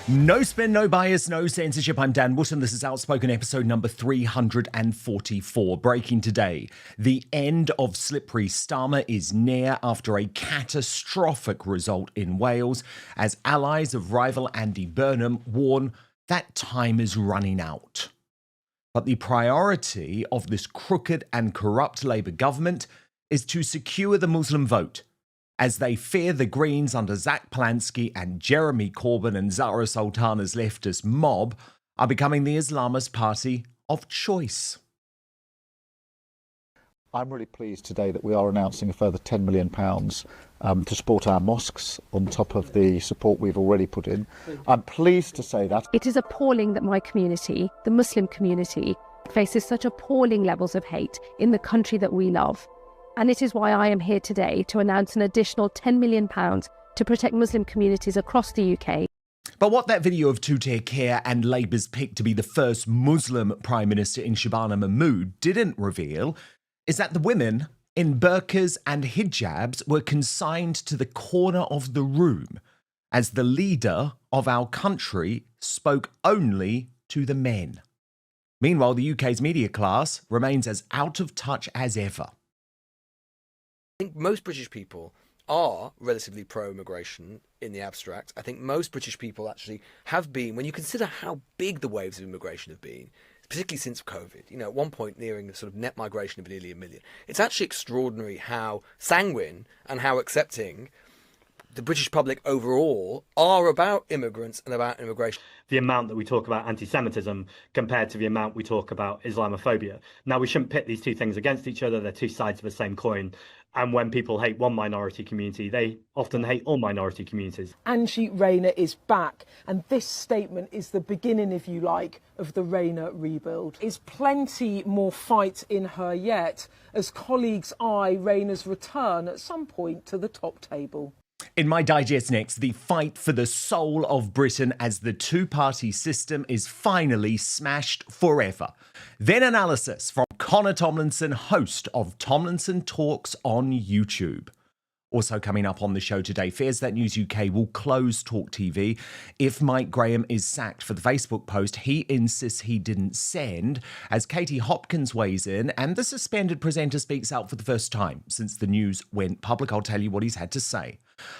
No spin, no bias, no censorship. I'm Dan Wootton. This is Outspoken episode number 344. Breaking today, the end of Slippery Starmer is near after a catastrophic result in Wales, as allies of rival Andy Burnham warn that time is running out. But the priority of this crooked and corrupt Labour government is to secure the Muslim vote, as they fear the Greens under Zack Polanski and Jeremy Corbyn and Zarah Sultana's leftist mob are becoming the Islamist party of choice. I'm really pleased today that we are announcing a further £10 million to support our mosques on top of the support we've already put in. I'm pleased to say that. It is appalling that my community, the Muslim community, faces such appalling levels of hate in the country that we love. And it is why I am here today to announce an additional £10 million to protect Muslim communities across the UK. But what that video of Keir and Labour's pick to be the first Muslim Prime Minister in Shabana Mahmood didn't reveal is that the women in burkas and hijabs were consigned to the corner of the room as the leader of our country spoke only to the men. Meanwhile, the UK's media class remains as out of touch as ever. I think most British people are relatively pro-immigration in the abstract. I think most British people actually have been, when you consider how big the waves of immigration have been, particularly since COVID, at one point nearing a sort of net migration of nearly 1 million. It's actually extraordinary how sanguine and how accepting the British public overall are about immigrants and about immigration. The amount that we talk about anti-Semitism compared to the amount we talk about Islamophobia. Now, we shouldn't pit these two things against each other. They're two sides of the same coin. And when people hate one minority community, they often hate all minority communities. Angie Rayner is back, and this statement is the beginning, if you like, of the Rayner rebuild. Is plenty more fight in her yet, as colleagues eye Rayner's return at some point to the top table. In my digest next, the fight for the soul of Britain as the two-party system is finally smashed forever. Then analysis from Connor Tomlinson, host of Tomlinson Talks on YouTube. Also coming up on the show today, fears that News UK will close Talk TV if Mike Graham is sacked for the Facebook post he insists he didn't send, as Katie Hopkins weighs in and the suspended presenter speaks out for the first time since the news went public. I'll tell you what he's had to say.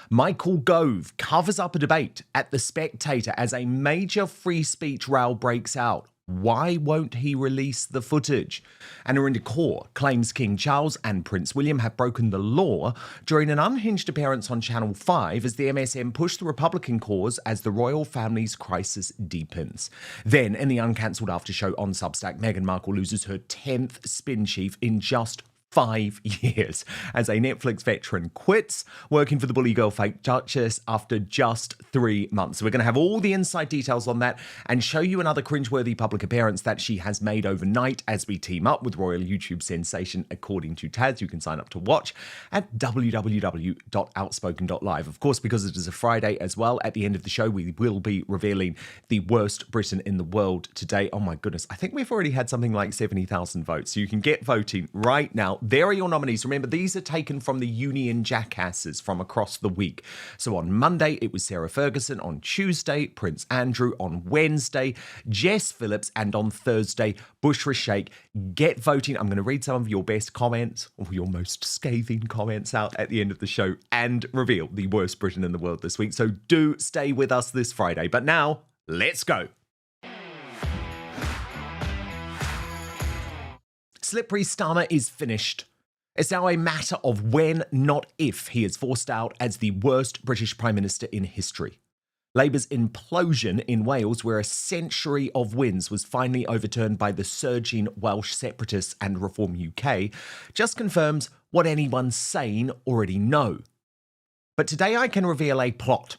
Michael Gove covers up a debate at The Spectator as a major free speech row breaks out. Why won't he release the footage? And Arinda Kaur claims King Charles and Prince William have broken the law during an unhinged appearance on Channel 5 as the MSM push the Republican cause as the royal family's crisis deepens. Then, in the uncancelled after show on Substack, Meghan Markle loses her 10th spin chief in just 5 years as a Netflix veteran quits working for the bully girl fake Duchess after just 3 months. So we're going to have all the inside details on that and show you another cringeworthy public appearance that she has made overnight as we team up with royal YouTube sensation According to Taz. You can sign up to watch at www.outspoken.live. Of course, because it is a Friday as well, at the end of the show we will be revealing the worst Britain in the world today. Oh my goodness, I think we've already had something like 70,000 votes. So you can get voting right now. There are your nominees. Remember, these are taken from the Union Jackasses from across the week. So on Monday, it was Sarah Ferguson. On Tuesday, Prince Andrew. On Wednesday, Jess Phillips. And on Thursday, Bushra Sheikh. Get voting. I'm going to read some of your best comments or your most scathing comments out at the end of the show and reveal the worst Britain in the world this week. So do stay with us this Friday. But now, let's go. Slippery Starmer is finished. It's now a matter of when, not if, he is forced out as the worst British Prime Minister in history. Labour's implosion in Wales, where a century of wins was finally overturned by the surging Welsh separatists and Reform UK, just confirms what anyone sane already know. But today I can reveal a plot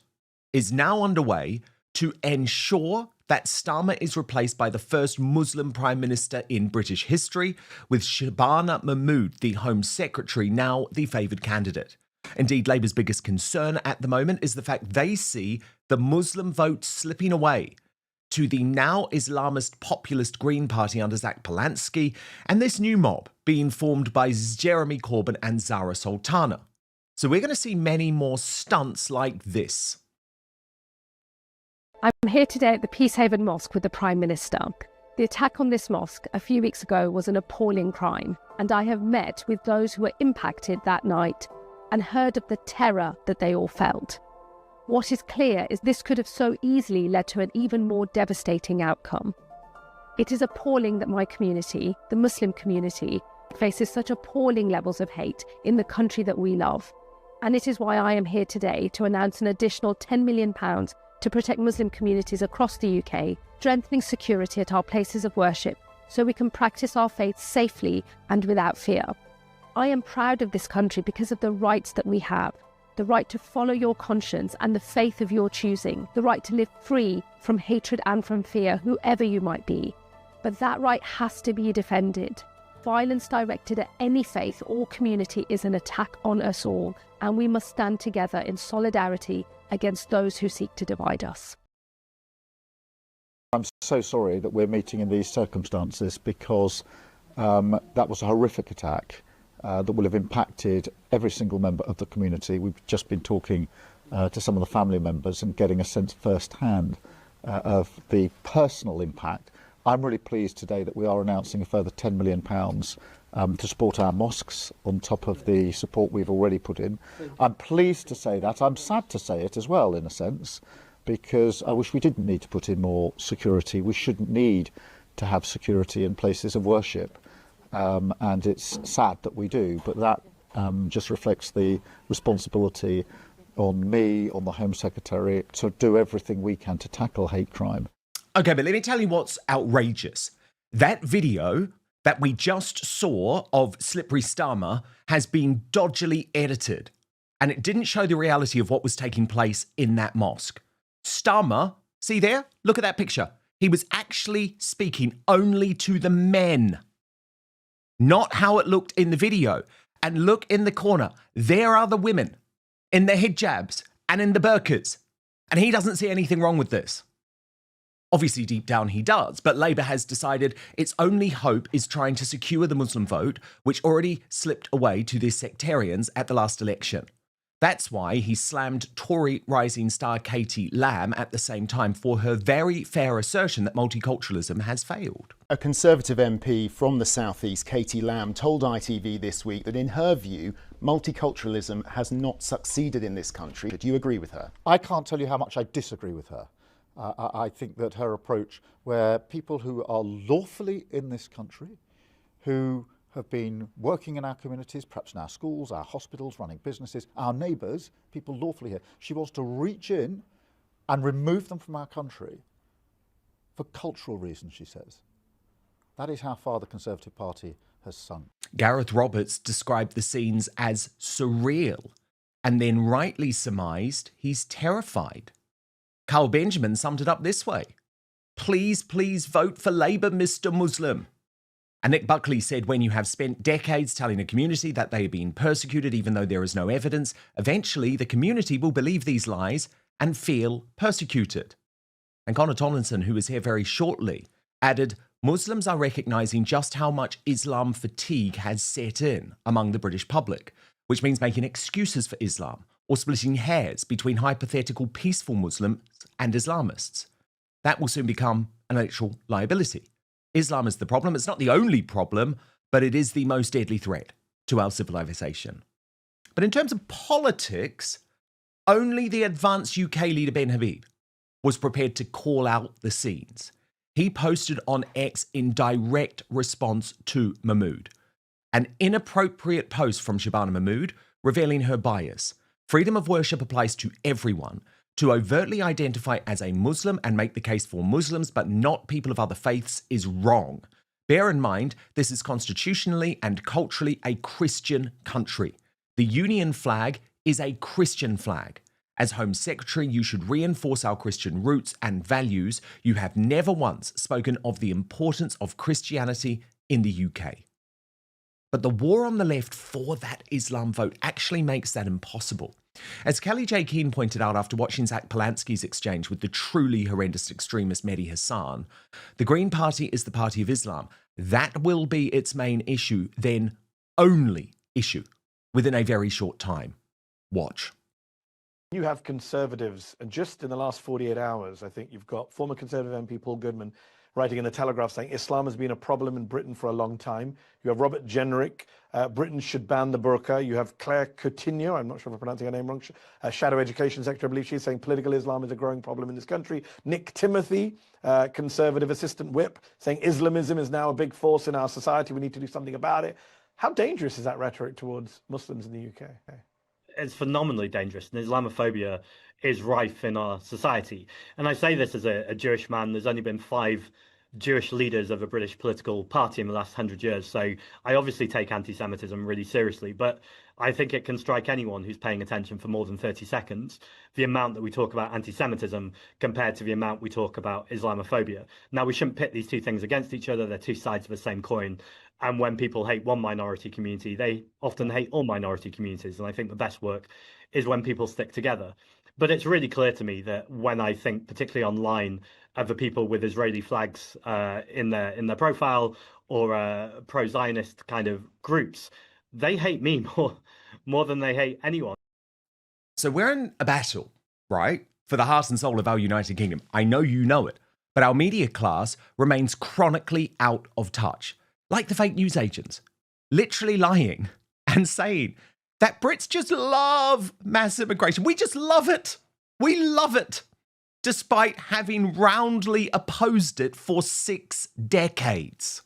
is now underway to ensure that Starmer is replaced by the first Muslim Prime Minister in British history, with Shabana Mahmood, the Home Secretary, now the favoured candidate. Indeed, Labour's biggest concern at the moment is the fact they see the Muslim vote slipping away to the now Islamist populist Green Party under Zack Polanski, and this new mob being formed by Jeremy Corbyn and Zarah Sultana. So we're going to see many more stunts like this. I'm here today at the Peacehaven Mosque with the Prime Minister. The attack on this mosque a few weeks ago was an appalling crime, and I have met with those who were impacted that night and heard of the terror that they all felt. What is clear is this could have so easily led to an even more devastating outcome. It is appalling that my community, the Muslim community, faces such appalling levels of hate in the country that we love. And it is why I am here today to announce an additional £10 million to protect Muslim communities across the UK, strengthening security at our places of worship so we can practice our faith safely and without fear. I am proud of this country because of the rights that we have. The right to follow your conscience and the faith of your choosing. The right to live free from hatred and from fear, whoever you might be. But that right has to be defended. Violence directed at any faith or community is an attack on us all, and we must stand together in solidarity against those who seek to divide us. I'm so sorry that we're meeting in these circumstances because that was a horrific attack that will have impacted every single member of the community. We've just been talking to some of the family members and getting a sense firsthand of the personal impact. I'm really pleased today that we are announcing a further £10 million to support our mosques on top of the support we've already put in. I'm pleased to say that. I'm sad to say it as well, in a sense, because I wish we didn't need to put in more security. We shouldn't need to have security in places of worship. And it's sad that we do, but that just reflects the responsibility on me, on the Home Secretary, to do everything we can to tackle hate crime. Okay, but let me tell you what's outrageous. That video that we just saw of Slippery Starmer has been dodgily edited, and it didn't show the reality of what was taking place in that mosque. Starmer, see there? Look at that picture. He was actually speaking only to the men, not how it looked in the video. And look in the corner, there are the women in the hijabs and in the burkas, and he doesn't see anything wrong with this. Obviously, deep down he does, but Labour has decided its only hope is trying to secure the Muslim vote, which already slipped away to the sectarians at the last election. That's why he slammed Tory rising star Katie Lamb at the same time for her very fair assertion that multiculturalism has failed. A Conservative MP from the South East, Katie Lamb, told ITV this week that in her view, multiculturalism has not succeeded in this country. Do you agree with her? I can't tell you how much I disagree with her. I think that her approach, where people who are lawfully in this country, who have been working in our communities, perhaps in our schools, our hospitals, running businesses, our neighbours, people lawfully here, she wants to reach in and remove them from our country for cultural reasons, she says. That is how far the Conservative Party has sunk. Gareth Roberts described the scenes as surreal and then rightly surmised he's terrified. Carl Benjamin summed it up this way: please, please vote for Labour, Mr. Muslim. And Nick Buckley said when you have spent decades telling a community that they are being persecuted even though there is no evidence, eventually the community will believe these lies and feel persecuted. And Connor Tomlinson, who is here very shortly, added, Muslims are recognising just how much Islam fatigue has set in among the British public, which means making excuses for Islam or splitting hairs between hypothetical peaceful Muslims and Islamists. That will soon become an electoral liability. Islam is the problem. It's not the only problem, but it is the most deadly threat to our civilization. But in terms of politics, only the advanced UK leader Ben Habib was prepared to call out the scenes. He posted on X in direct response to Mahmood. An inappropriate post from Shabana Mahmood revealing her bias. Freedom of worship applies to everyone. To overtly identify as a Muslim and make the case for Muslims but not people of other faiths is wrong. Bear in mind, this is constitutionally and culturally a Christian country. The Union flag is a Christian flag. As Home Secretary, you should reinforce our Christian roots and values. You have never once spoken of the importance of Christianity in the UK. But the war on the left for that Islam vote actually makes that impossible. As Kelly J. Keane pointed out after watching Zack Polanski's exchange with the truly horrendous extremist Mehdi Hassan, the Green Party is the party of Islam. That will be its main issue, then only issue, within a very short time. Watch. You have Conservatives, and just in the last 48 hours, I think you've got former Conservative MP Paul Goodman writing in the Telegraph saying Islam has been a problem in Britain for a long time. You have Robert Jenrick, Britain should ban the burqa. You have Claire Coutinho, I'm not sure if I'm pronouncing her name wrong, Shadow Education Secretary, I believe she's saying political Islam is a growing problem in this country. Nick Timothy, Conservative Assistant Whip, saying Islamism is now a big force in our society. We need to do something about it. How dangerous is that rhetoric towards Muslims in the UK? It's phenomenally dangerous, and Islamophobia is rife in our society. And I say this as a Jewish man. There's only been 5 Jewish leaders of a British political party in the last 100 years. So I obviously take anti-Semitism really seriously, but I think it can strike anyone who's paying attention for more than 30 seconds, the amount that we talk about anti-Semitism compared to the amount we talk about Islamophobia. Now, we shouldn't pit these two things against each other. They're two sides of the same coin. And when people hate one minority community, they often hate all minority communities. And I think the best work is when people stick together. But it's really clear to me that when I think, particularly online, of the people with Israeli flags in their profile or pro-Zionist kind of groups, they hate me more than they hate anyone. So we're in a battle, right, for the heart and soul of our United Kingdom. I know you know it, but our media class remains chronically out of touch. Like the fake news agents, literally lying and saying that Brits just love mass immigration. We just love it. We love it, despite having roundly opposed it for 6 decades.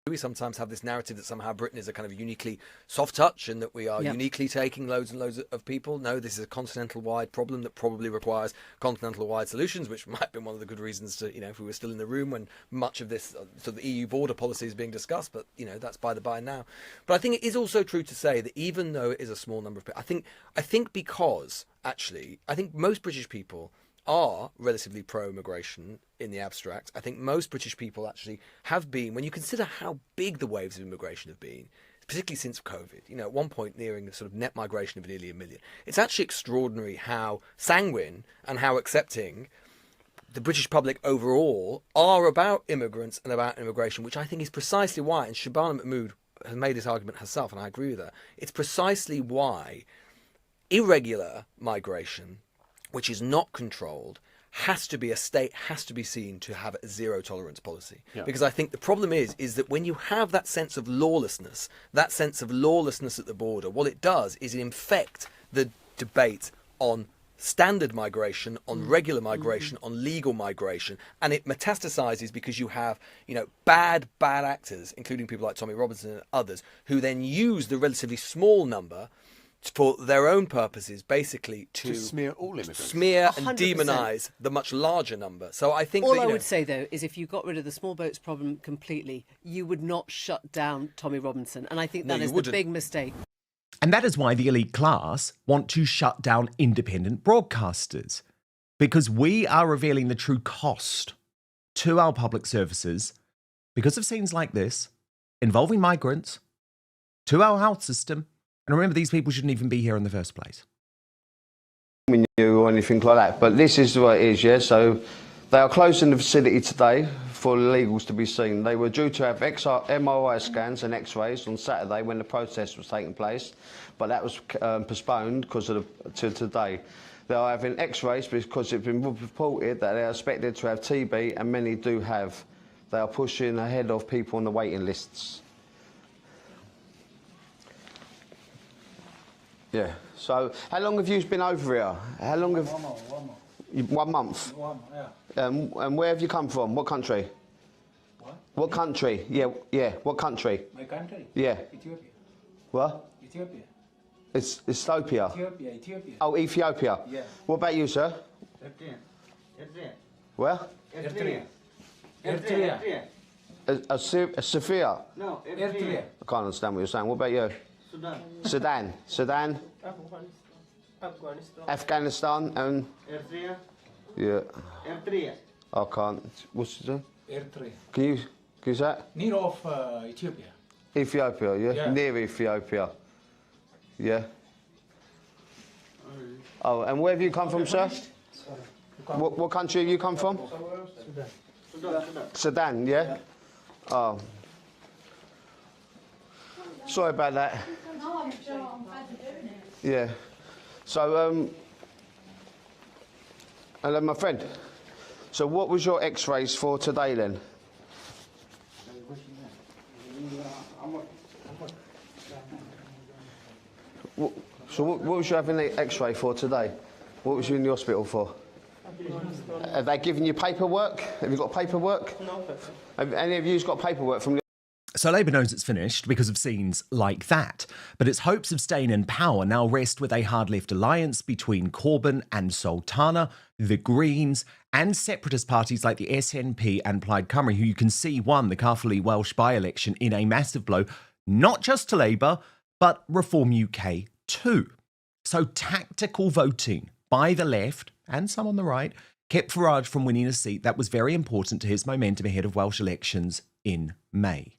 We sometimes have this narrative that somehow Britain is a kind of uniquely soft touch and that we are uniquely taking loads and loads of people. No, this is a continental-wide problem that probably requires continental-wide solutions, which might have been one of the good reasons to, if we were still in the room when much of this sort of the EU border policy is being discussed, but, that's by the by now. But I think it is also true to say that even though it is a small number of people, I think because, actually, I think most British people are relatively pro-immigration in the abstract. I think most British people actually have been, when you consider how big the waves of immigration have been, particularly since COVID, at one point nearing the sort of net migration of nearly 1 million. It's actually extraordinary how sanguine and how accepting the British public overall are about immigrants and about immigration, which I think is precisely why, and Shabana Mahmood has made this argument herself, and I agree with her, it's precisely why irregular migration, which is not controlled, has to be seen to have a zero tolerance policy. Yeah. Because I think the problem is that when you have that sense of lawlessness at the border, what it does is it infect the debate on standard migration, on regular migration, on legal migration, and it metastasizes because you have, bad actors, including people like Tommy Robinson and others, who then use the relatively small number for their own purposes, basically to smear all immigrants, smear and 100%. Demonise the much larger number. So I think I would say, though, is if you got rid of the small boats problem completely, you would not shut down Tommy Robinson, and I think that is the big mistake. And that is why the elite class want to shut down independent broadcasters, because we are revealing the true cost to our public services because of scenes like this involving migrants, to our health system. And remember, these people shouldn't even be here in the first place. Or anything like that, but this is what it is, yeah? So they are closing the facility today for illegals to be seen. They were due to have MRI scans and x-rays on Saturday when the protest was taking place, but that was postponed because of to today. They are having x-rays because it's been reported that they are expected to have TB, and many do have. They are pushing ahead of people on the waiting lists. Yeah. So, how long have you been over here? How long have? 1 month. 1 month. Yeah. And where have you come from? What country? What country? Yeah. What country? My country? Yeah. Ethiopia. What? Ethiopia. It's Ethiopia. Ethiopia. Oh, Ethiopia. Yeah. What about you, sir? Eritrea. Where? Eritrea. Sophia. No, Eritrea. I can't understand what you're saying. What about you? Sudan. Afghanistan and Eritrea. Yeah. Eritrea. I can't. What's it? Eritrea. Can you say that? Near of Ethiopia. Ethiopia, yeah? Near Ethiopia. Yeah. Oh, and where have you come from, sir? What country have you come from? Sudan, yeah? Oh. Sorry about that. Yeah. So, hello, my friend. So what was your x-rays for today then? So what was you having the x-ray for today? What was you in the hospital for? Have they given you paperwork? Have you got paperwork? No. Have any of you got paperwork from the... So Labour knows it's finished because of scenes like that. But its hopes of staying in power now rest with a hard-left alliance between Corbyn and Sultana, the Greens, and separatist parties like the SNP and Plaid Cymru, who you can see won the Caerphilly Welsh by-election in a massive blow, not just to Labour, but Reform UK too. So tactical voting by the left, and some on the right, kept Farage from winning a seat that was very important to his momentum ahead of Welsh elections in May.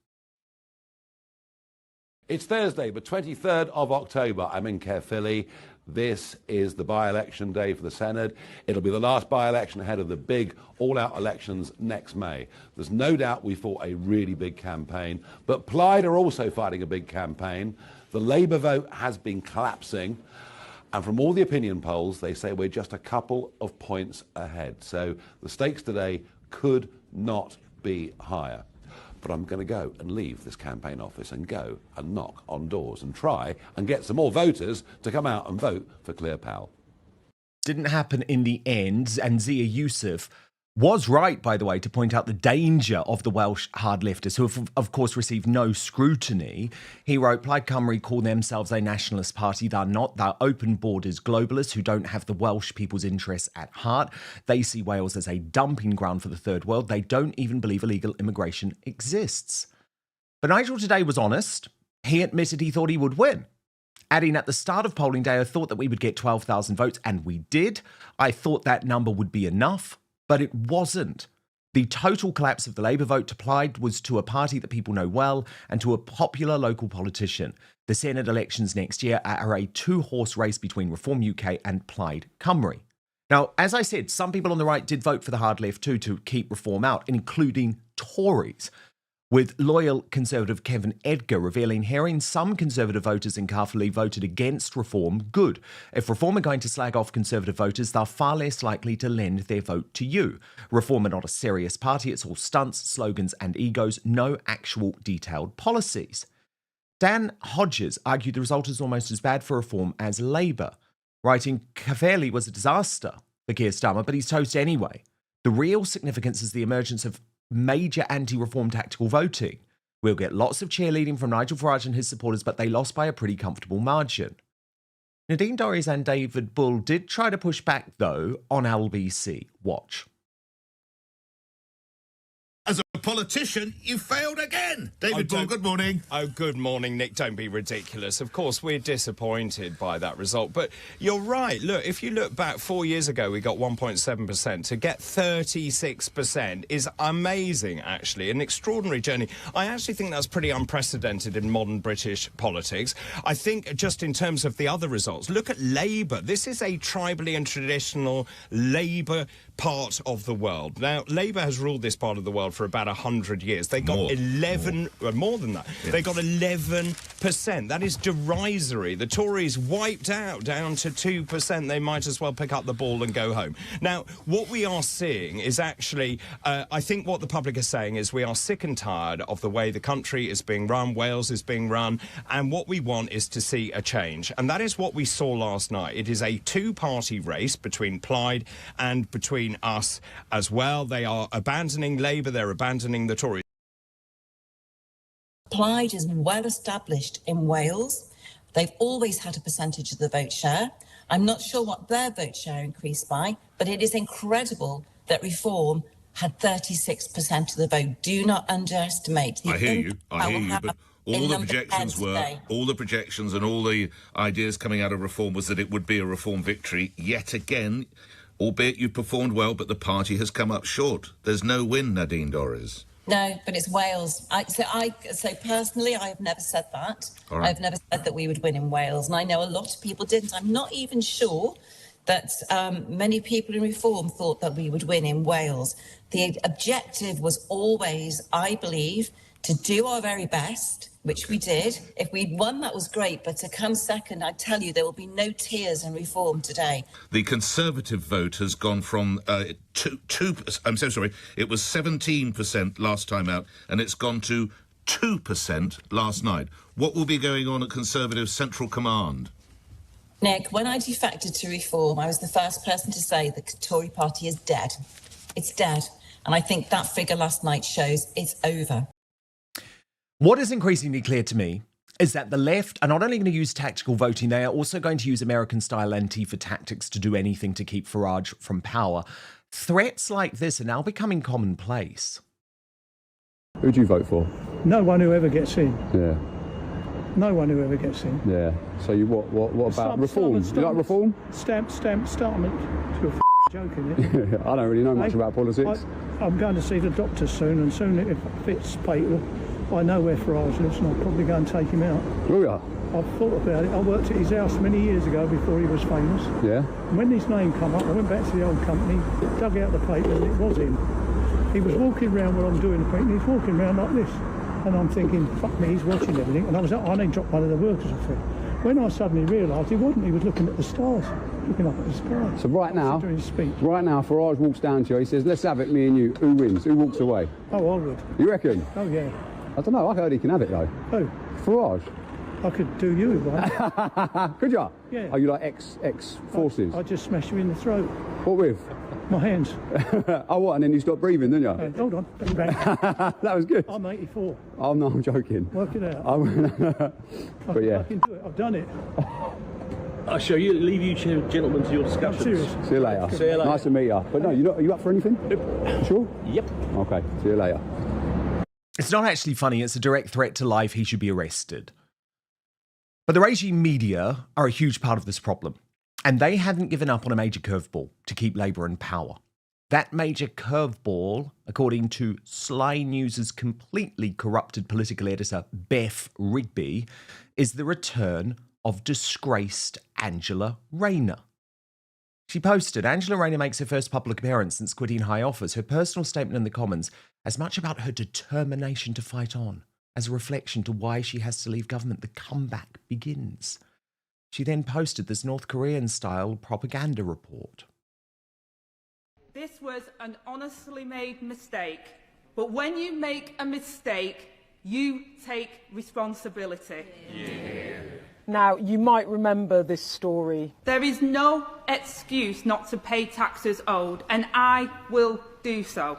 It's Thursday, the 23rd of October. I'm in Caerphilly. This is the by-election day for the Senedd. It'll be the last by-election ahead of the big all-out elections next May. There's no doubt we fought a really big campaign, but Plaid are also fighting a big campaign. The Labour vote has been collapsing, and from all the opinion polls, they say we're just a couple of points ahead. So the stakes today could not be higher. But I'm going to go and leave this campaign office and go and knock on doors and try and get some more voters to come out and vote for Clear Powell. Didn't happen in the end, and Zia Youssef was right, by the way, to point out the danger of the Welsh hard leftists, who have, of course, received no scrutiny. He wrote, Plaid Cymru call themselves a nationalist party. They're not. They're open borders globalists who don't have the Welsh people's interests at heart. They see Wales as a dumping ground for the third world. They don't even believe illegal immigration exists. But Nigel today was honest. He admitted he thought he would win. Adding, at the start of polling day, I thought that we would get 12,000 votes, and we did. I thought that number would be enough. But it wasn't. The total collapse of the Labour vote to Plaid was to a party that people know well and to a popular local politician. The Senedd elections next year are a two-horse race between Reform UK and Plaid Cymru. Now, as I said, some people on the right did vote for the hard left too to keep Reform out, including Tories, with loyal Conservative Kevin Edgar revealing hearing some Conservative voters in Caerphilly voted against Reform good. If Reform are going to slag off Conservative voters, they're far less likely to lend their vote to you. Reform are not a serious party. It's all stunts, slogans and egos, no actual detailed policies. Dan Hodges argued the result is almost as bad for Reform as Labour, writing, Caerphilly was a disaster for Keir Starmer, but he's toast anyway. The real significance is the emergence of major anti-reform tactical voting. We'll get lots of cheerleading from Nigel Farage and his supporters, but they lost by a pretty comfortable margin. Nadine Dorries and David Bull did try to push back, though, on LBC. Watch. As a politician, you failed again. David Bull, good morning. Oh, good morning, Nick. Don't be ridiculous. Of course, we're disappointed by that result. But you're right. Look, if you look back 4 years ago, we got 1.7%. To get 36% is amazing, actually. An extraordinary journey. I actually think that's pretty unprecedented in modern British politics. I think just in terms of the other results, look at Labour. This is a tribally and traditional Labour part of the world. Now, Labour has ruled this part of the world for about 100 years. They got more than that. Yeah. They got 11%. That is derisory. The Tories wiped out down to 2%. They might as well pick up the ball and go home. Now, what we are seeing is actually, I think what the public is saying is we are sick and tired of the way the country is being run, Wales is being run, and what we want is to see a change. And that is what we saw last night. It is a two-party race between Plaid and between us as well. They are abandoning Labour, they're abandoning the Tories. Plaid is well established in Wales. They've always had a percentage of the vote share. I'm not sure what their vote share increased by, but it is incredible that Reform had 36% of the vote. Do not underestimate the I hear you, but all the projections and all the ideas coming out of Reform was that it would be a Reform victory yet again, albeit you performed well, but the party has come up short. There's no win, Nadine Dorries. No, but it's Wales. So personally, I have never said that. All right. I've never said that we would win in Wales, and I know a lot of people didn't. I'm not even sure that many people in Reform thought that we would win in Wales. The objective was always, I believe, to do our very best, which we did. If we'd won, that was great, but to come second, I tell you, there will be no tears in reform today. The Conservative vote has gone from I'm so sorry, it was 17% last time out, and it's gone to 2% last night. What will be going on at Conservative Central Command? Nick, when I defected to reform, I was the first person to say the Tory party is dead. It's dead. And I think that figure last night shows it's over. What is increasingly clear to me is that the left are not only going to use tactical voting, they are also going to use American-style Antifa tactics to do anything to keep Farage from power. Threats like this are now becoming commonplace. Who do you vote for? No one who ever gets in. Yeah. No one who ever gets in. Yeah. So you what about reform? Do you like reform? Start them. You're joking, isn't it? I don't really know much about politics. I'm going to see the doctor soon, and soon if it's fatal, I know where Farage lives, and I'll probably go and take him out. Oh yeah. I've thought about it. I worked at his house many years ago before he was famous. Yeah. And when his name come up, I went back to the old company, dug out the paper, and it was him. He was walking around while I'm doing the print, and he's walking around like this. And I'm thinking, fuck me, he's watching everything. And I then dropped one of the workers off it. When I suddenly realised he wasn't, he was looking at the stars, looking up at the sky. So right now, Farage walks down to you, he says, let's have it, me and you. Who wins? Who walks away? Oh, I would. You reckon? Oh, yeah. I don't know, I heard he can have it though. Who? Farage. I could do you with one. Could you? Yeah. Are you like ex-forces? I'd just smash you in the throat. What with? My hands. Oh, what? And then you stop breathing, didn't you? Hold on. That was good. I'm 84. Oh, no, I'm joking. Work it out. But yeah. I can do it. I've done it. I shall leave you gentlemen to your discussions. See you later. See you later. Nice to meet you. But no, are you up for anything? Nope. Sure? Yep. Okay, see you later. It's not actually funny, it's a direct threat to life. He should be arrested. But the regime media are a huge part of this problem. And they haven't given up on a major curveball to keep Labour in power. That major curveball, according to Sly News' completely corrupted political editor, Beth Rigby, is the return of disgraced Angela Rayner. She posted, Angela Rayner makes her first public appearance since quitting high office. Her personal statement in the Commons, as much about her determination to fight on, as a reflection to why she has to leave government. The comeback begins. She then posted this North Korean-style propaganda report. This was an honestly made mistake, but when you make a mistake, you take responsibility. Yeah. Now, you might remember this story. There is no excuse not to pay taxes owed, and I will do so.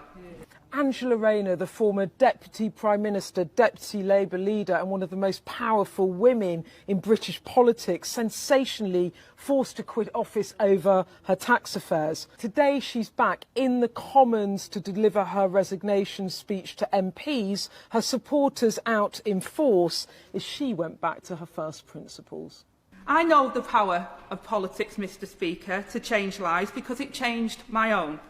Angela Rayner, the former Deputy Prime Minister, Deputy Labour leader and one of the most powerful women in British politics, sensationally forced to quit office over her tax affairs. Today she's back in the Commons to deliver her resignation speech to MPs, her supporters out in force as she went back to her first principles. I know the power of politics, Mr. Speaker, to change lives because it changed my own.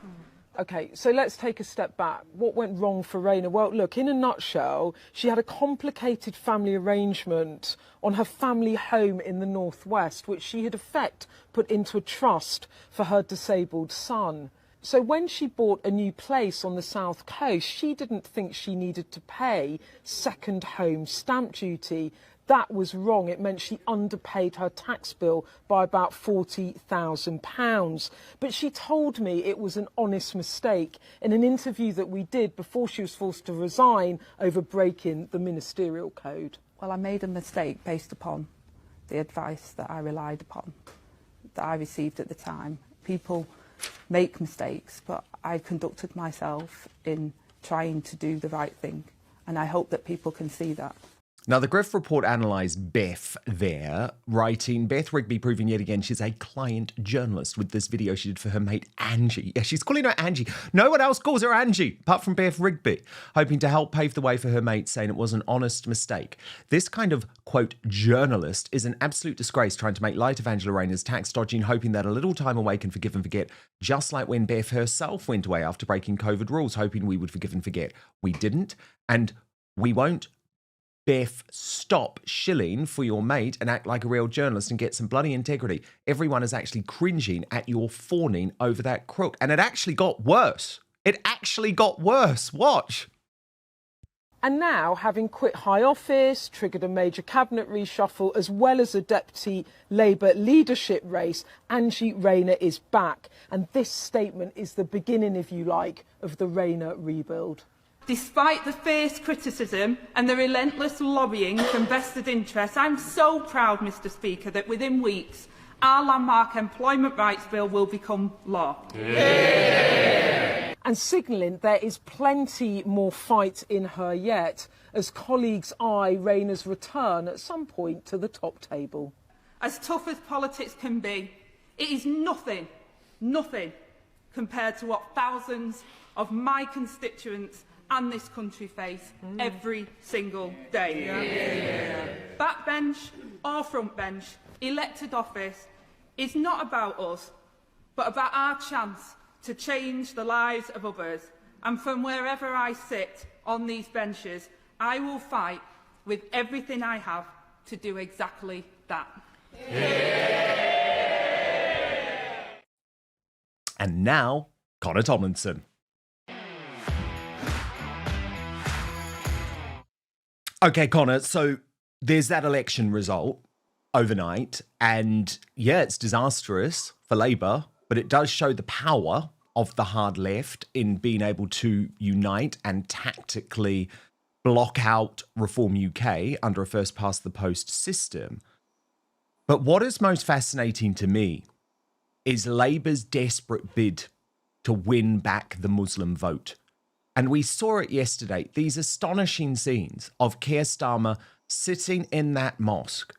OK, so let's take a step back. What went wrong for Rayner? Well, look, in a nutshell, she had a complicated family arrangement on her family home in the northwest, which she had in effect put into a trust for her disabled son. So when she bought a new place on the south coast, she didn't think she needed to pay second home stamp duty. That was wrong. It meant she underpaid her tax bill by about £40,000. But she told me it was an honest mistake in an interview that we did before she was forced to resign over breaking the ministerial code. Well, I made a mistake based upon the advice that I relied upon, that I received at the time. People make mistakes, but I conducted myself in trying to do the right thing. And I hope that people can see that. Now, the Griff report analysed Beth there, writing, Beth Rigby proving yet again she's a client journalist with this video she did for her mate Angie. Yeah, she's calling her Angie. No one else calls her Angie, apart from Beth Rigby, hoping to help pave the way for her mate, saying it was an honest mistake. This kind of, quote, journalist is an absolute disgrace, trying to make light of Angela Rayner's tax dodging, hoping that a little time away can forgive and forget, just like when Beth herself went away after breaking COVID rules, hoping we would forgive and forget. We didn't, and we won't. Beth, stop shilling for your mate and act like a real journalist and get some bloody integrity. Everyone is actually cringing at your fawning over that crook. And it actually got worse. It actually got worse. Watch. And now, having quit high office, triggered a major cabinet reshuffle, as well as a deputy Labour leadership race, Andy Rayner is back. And this statement is the beginning, if you like, of the Rayner rebuild. Despite the fierce criticism and the relentless lobbying from vested interests, I'm so proud, Mr Speaker, that within weeks our landmark employment rights bill will become law. Yeah. And signalling there is plenty more fight in her yet, as colleagues eye Rayner's return at some point to the top table. As tough as politics can be, it is nothing compared to what thousands of my constituents and this country face every single day. Yeah. Backbench or frontbench, elected office is not about us, but about our chance to change the lives of others. And from wherever I sit on these benches, I will fight with everything I have to do exactly that. Yeah. And now, Connor Tomlinson. Okay, Connor, so there's that election result overnight, and yeah, it's disastrous for Labour, but it does show the power of the hard left in being able to unite and tactically block out Reform UK under a first-past-the-post system. But what is most fascinating to me is Labour's desperate bid to win back the Muslim vote. And we saw it yesterday, these astonishing scenes of Keir Starmer sitting in that mosque.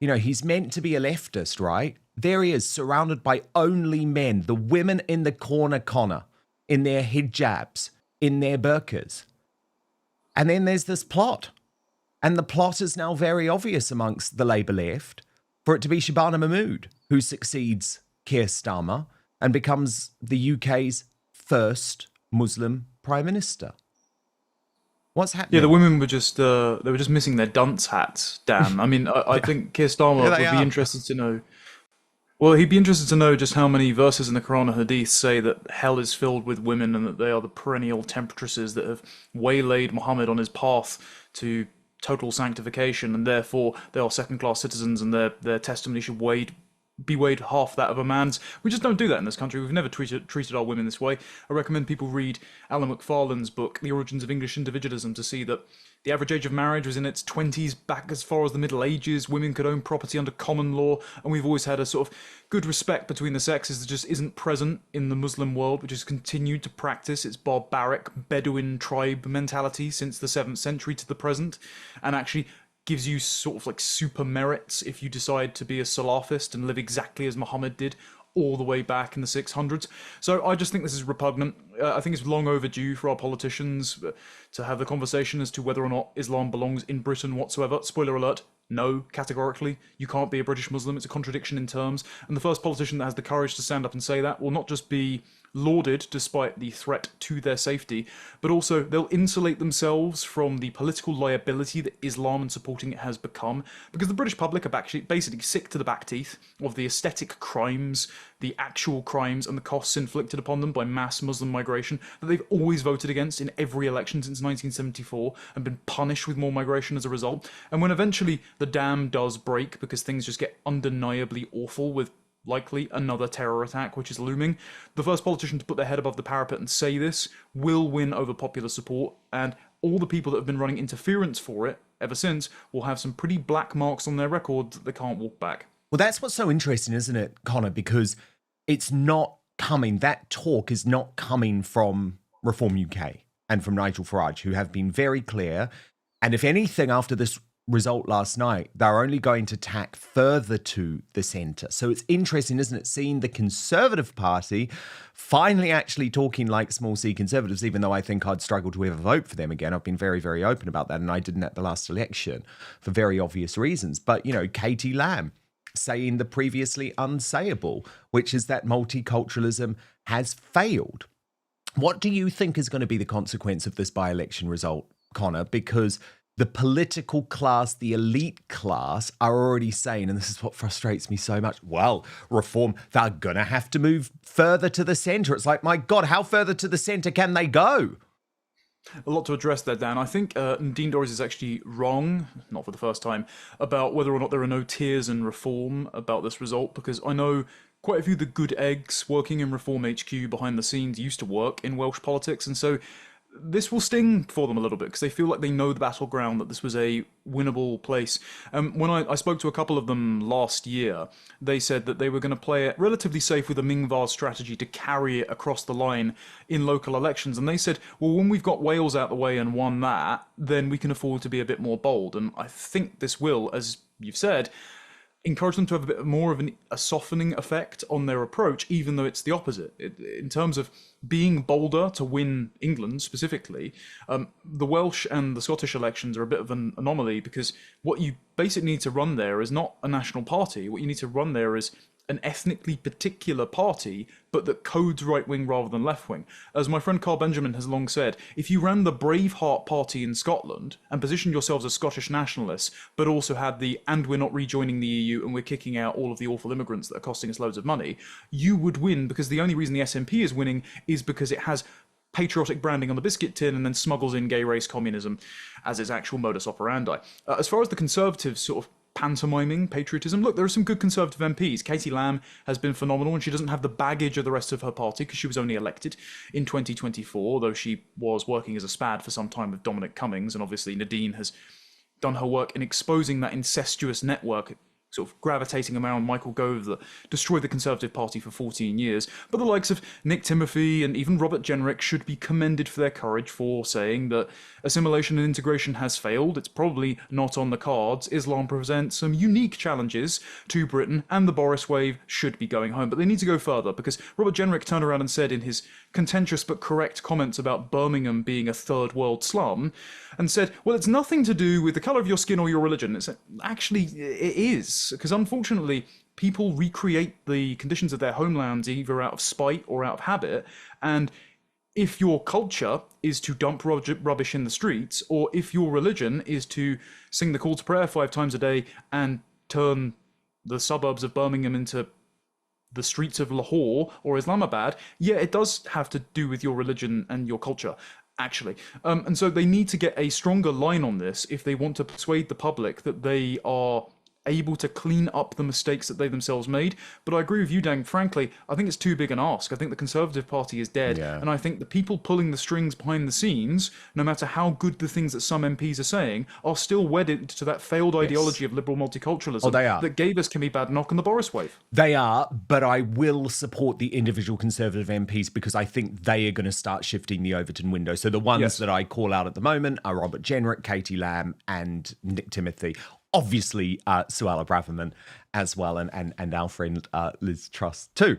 You know, he's meant to be a leftist, right? There he is, surrounded by only men, the women in the corner, in their hijabs, in their burkas. And then there's this plot. And the plot is now very obvious amongst the Labour left for it to be Shabana Mahmood who succeeds Keir Starmer and becomes the UK's first Muslim Prime Minister. What's happening? Yeah, the women were just missing their dunce hats, Dan. I mean, I think Keir Starmer would be interested to know. Well, he'd be interested to know just how many verses in the Quran and Hadith say that hell is filled with women and that they are the perennial temptresses that have waylaid Muhammad on his path to total sanctification, and therefore they are second-class citizens and their testimony should be weighed half that of a man's. We just don't do that in this country. We've never treated our women this way. I recommend people read Alan McFarlane's book, The Origins of English Individualism, to see that the average age of marriage was in its 20s, back as far as the Middle Ages. Women could own property under common law, and we've always had a sort of good respect between the sexes that just isn't present in the Muslim world, which has continued to practice its barbaric Bedouin tribe mentality since the 7th century to the present, and actually gives you sort of like super merits if you decide to be a Salafist and live exactly as Muhammad did all the way back in the 600s. So I just think this is repugnant. I think it's long overdue for our politicians to have the conversation as to whether or not Islam belongs in Britain whatsoever. Spoiler alert, no, categorically. You can't be a British Muslim. It's a contradiction in terms. And the first politician that has the courage to stand up and say that will not just be lauded despite the threat to their safety, but also they'll insulate themselves from the political liability that Islam and supporting it has become, because the British public are actually basically sick to the back teeth of the aesthetic crimes, the actual crimes and the costs inflicted upon them by mass Muslim migration that they've always voted against in every election since 1974 and been punished with more migration as a result. And when eventually the dam does break because things just get undeniably awful with likely another terror attack which is looming, the first politician to put their head above the parapet and say this will win over popular support, and all the people that have been running interference for it ever since will have some pretty black marks on their record that they can't walk back. Well, that's what's so interesting, isn't it, Connor? Because it's not coming, that talk is not coming from Reform UK and from Nigel Farage, who have been very clear. And if anything, after this result last night, they're only going to tack further to the centre. So it's interesting, isn't it, seeing the Conservative Party finally actually talking like small c Conservatives, even though I think I'd struggle to ever vote for them again. I've been very, very open about that, and I didn't at the last election for very obvious reasons. But, you know, Katie Lamb saying the previously unsayable, which is that multiculturalism has failed. What do you think is going to be the consequence of this by-election result, Connor? Because the political class, the elite class are already saying, and this is what frustrates me so much, well, Reform, they're going to have to move further to the centre. It's like, my God, how further to the centre can they go? A lot to address there, Dan. I think Nadine Dorries is actually wrong, not for the first time, about whether or not there are no tiers in Reform about this result, because I know quite a few of the good eggs working in Reform HQ behind the scenes used to work in Welsh politics, and so this will sting for them a little bit because they feel like they know the battleground, that this was a winnable place. When I spoke to a couple of them last year, they said that they were going to play it relatively safe with a Mingvar strategy to carry it across the line in local elections. And they said, well, when we've got Wales out the way and won that, then we can afford to be a bit more bold. And I think this will, as you've said, encourage them to have a bit more of a softening effect on their approach, even though it's the opposite. In terms of being bolder to win England specifically, the Welsh and the Scottish elections are a bit of an anomaly, because what you basically need to run there is not a national party. What you need to run there is an ethnically particular party, but that codes right-wing rather than left-wing. As my friend Carl Benjamin has long said, if you ran the Braveheart Party in Scotland and positioned yourselves as Scottish nationalists, but also had the "and we're not rejoining the EU and we're kicking out all of the awful immigrants that are costing us loads of money," you would win, because the only reason the SNP is winning is because it has patriotic branding on the biscuit tin and then smuggles in gay race communism as its actual modus operandi. As far as the Conservatives sort of pantomiming patriotism, look, there are some good Conservative MPs. Katie Lamb has been phenomenal, and she doesn't have the baggage of the rest of her party because she was only elected in 2024, though she was working as a SPAD for some time with Dominic Cummings, and obviously Nadine has done her work in exposing that incestuous network sort of gravitating around Michael Gove that destroyed the Conservative Party for 14 years. But the likes of Nick Timothy and even Robert Jenrick should be commended for their courage for saying that assimilation and integration has failed. It's probably not on the cards. Islam presents some unique challenges to Britain, and the Boris wave should be going home. But they need to go further, because Robert Jenrick turned around and said in his contentious but correct comments about Birmingham being a third world slum, and said, well, it's nothing to do with the colour of your skin or your religion. It's actually, it is, because unfortunately people recreate the conditions of their homelands either out of spite or out of habit, and if your culture is to dump rubbish in the streets, or if your religion is to sing the call to prayer 5 times a day and turn the suburbs of Birmingham into the streets of Lahore or Islamabad, yeah, it does have to do with your religion and your culture, actually. And so they need to get a stronger line on this if they want to persuade the public that they are able to clean up the mistakes that they themselves made. But I agree with you, Dan. Frankly, I think it's too big an ask. I think the Conservative Party is dead. Yeah. And I think the people pulling the strings behind the scenes, no matter how good the things that some MPs are saying, are still wedded to that failed ideology of liberal multiculturalism that gave us Kimmy Badenoch and the Boris wave. They are, but I will support the individual Conservative MPs because I think they are going to start shifting the Overton window. So the ones that I call out at the moment are Robert Jenrick, Katie Lamb and Nick Timothy. Obviously, Suella Braverman as well, and our friend Liz Truss too.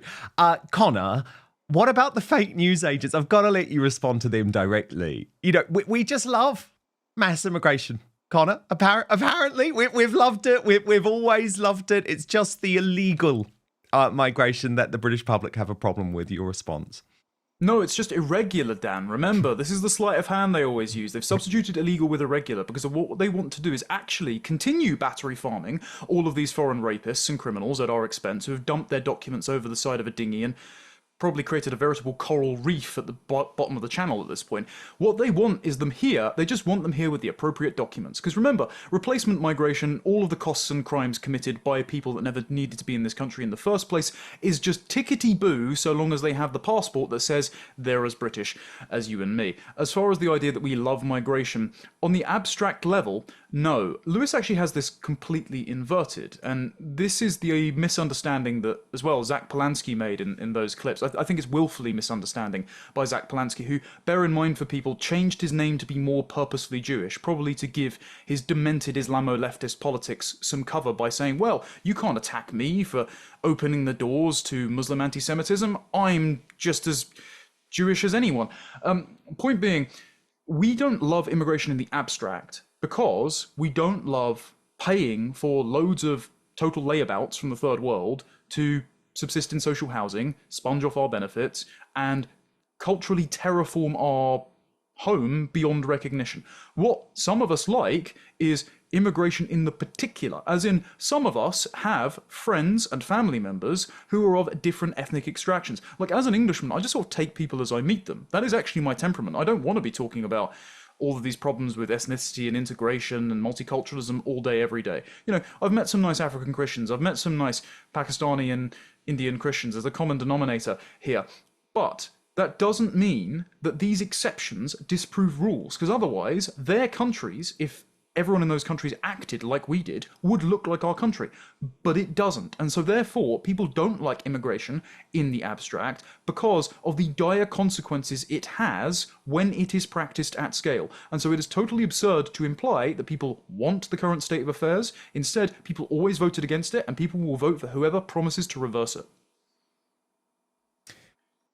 Connor, what about the fake news agents? I've got to let you respond to them directly. You know, we just love mass immigration, Connor. Apparently, we've loved it. We've always loved it. It's just the illegal migration that the British public have a problem with. Your response? No, it's just irregular, Dan. Remember, this is the sleight of hand they always use. They've substituted illegal with irregular because of what they want to do is actually continue battery farming all of these foreign rapists and criminals at our expense who have dumped their documents over the side of a dinghy and probably created a veritable coral reef at the bottom of the channel at this point. What they want is them here. They just want them here with the appropriate documents. Because remember, replacement migration, all of the costs and crimes committed by people that never needed to be in this country in the first place, is just tickety-boo so long as they have the passport that says they're as British as you and me. As far as the idea that we love migration, on the abstract level, no. Lewis actually has this completely inverted. And this is the misunderstanding that, as well, Zack Polanski made in those clips. I think it's willfully misunderstanding by Zack Polanski, who, bear in mind for people, changed his name to be more purposefully Jewish, probably to give his demented Islamo-leftist politics some cover by saying, well, you can't attack me for opening the doors to Muslim anti-Semitism. I'm just as Jewish as anyone. Point being, we don't love immigration in the abstract because we don't love paying for loads of total layabouts from the third world to subsist in social housing, sponge off our benefits, and culturally terraform our home beyond recognition. What some of us like is immigration in the particular, as in some of us have friends and family members who are of different ethnic extractions. Like, as an Englishman, I just sort of take people as I meet them. That is actually my temperament. I don't want to be talking about all of these problems with ethnicity and integration and multiculturalism all day, every day. You know, I've met some nice African Christians, I've met some nice Pakistani and Indian Christians as a common denominator here. But that doesn't mean that these exceptions disprove rules, because otherwise their countries, if everyone in those countries acted like we did, would look like our country. But it doesn't. And so therefore, people don't like immigration in the abstract because of the dire consequences it has when it is practiced at scale. And so it is totally absurd to imply that people want the current state of affairs. Instead, people always voted against it, and people will vote for whoever promises to reverse it.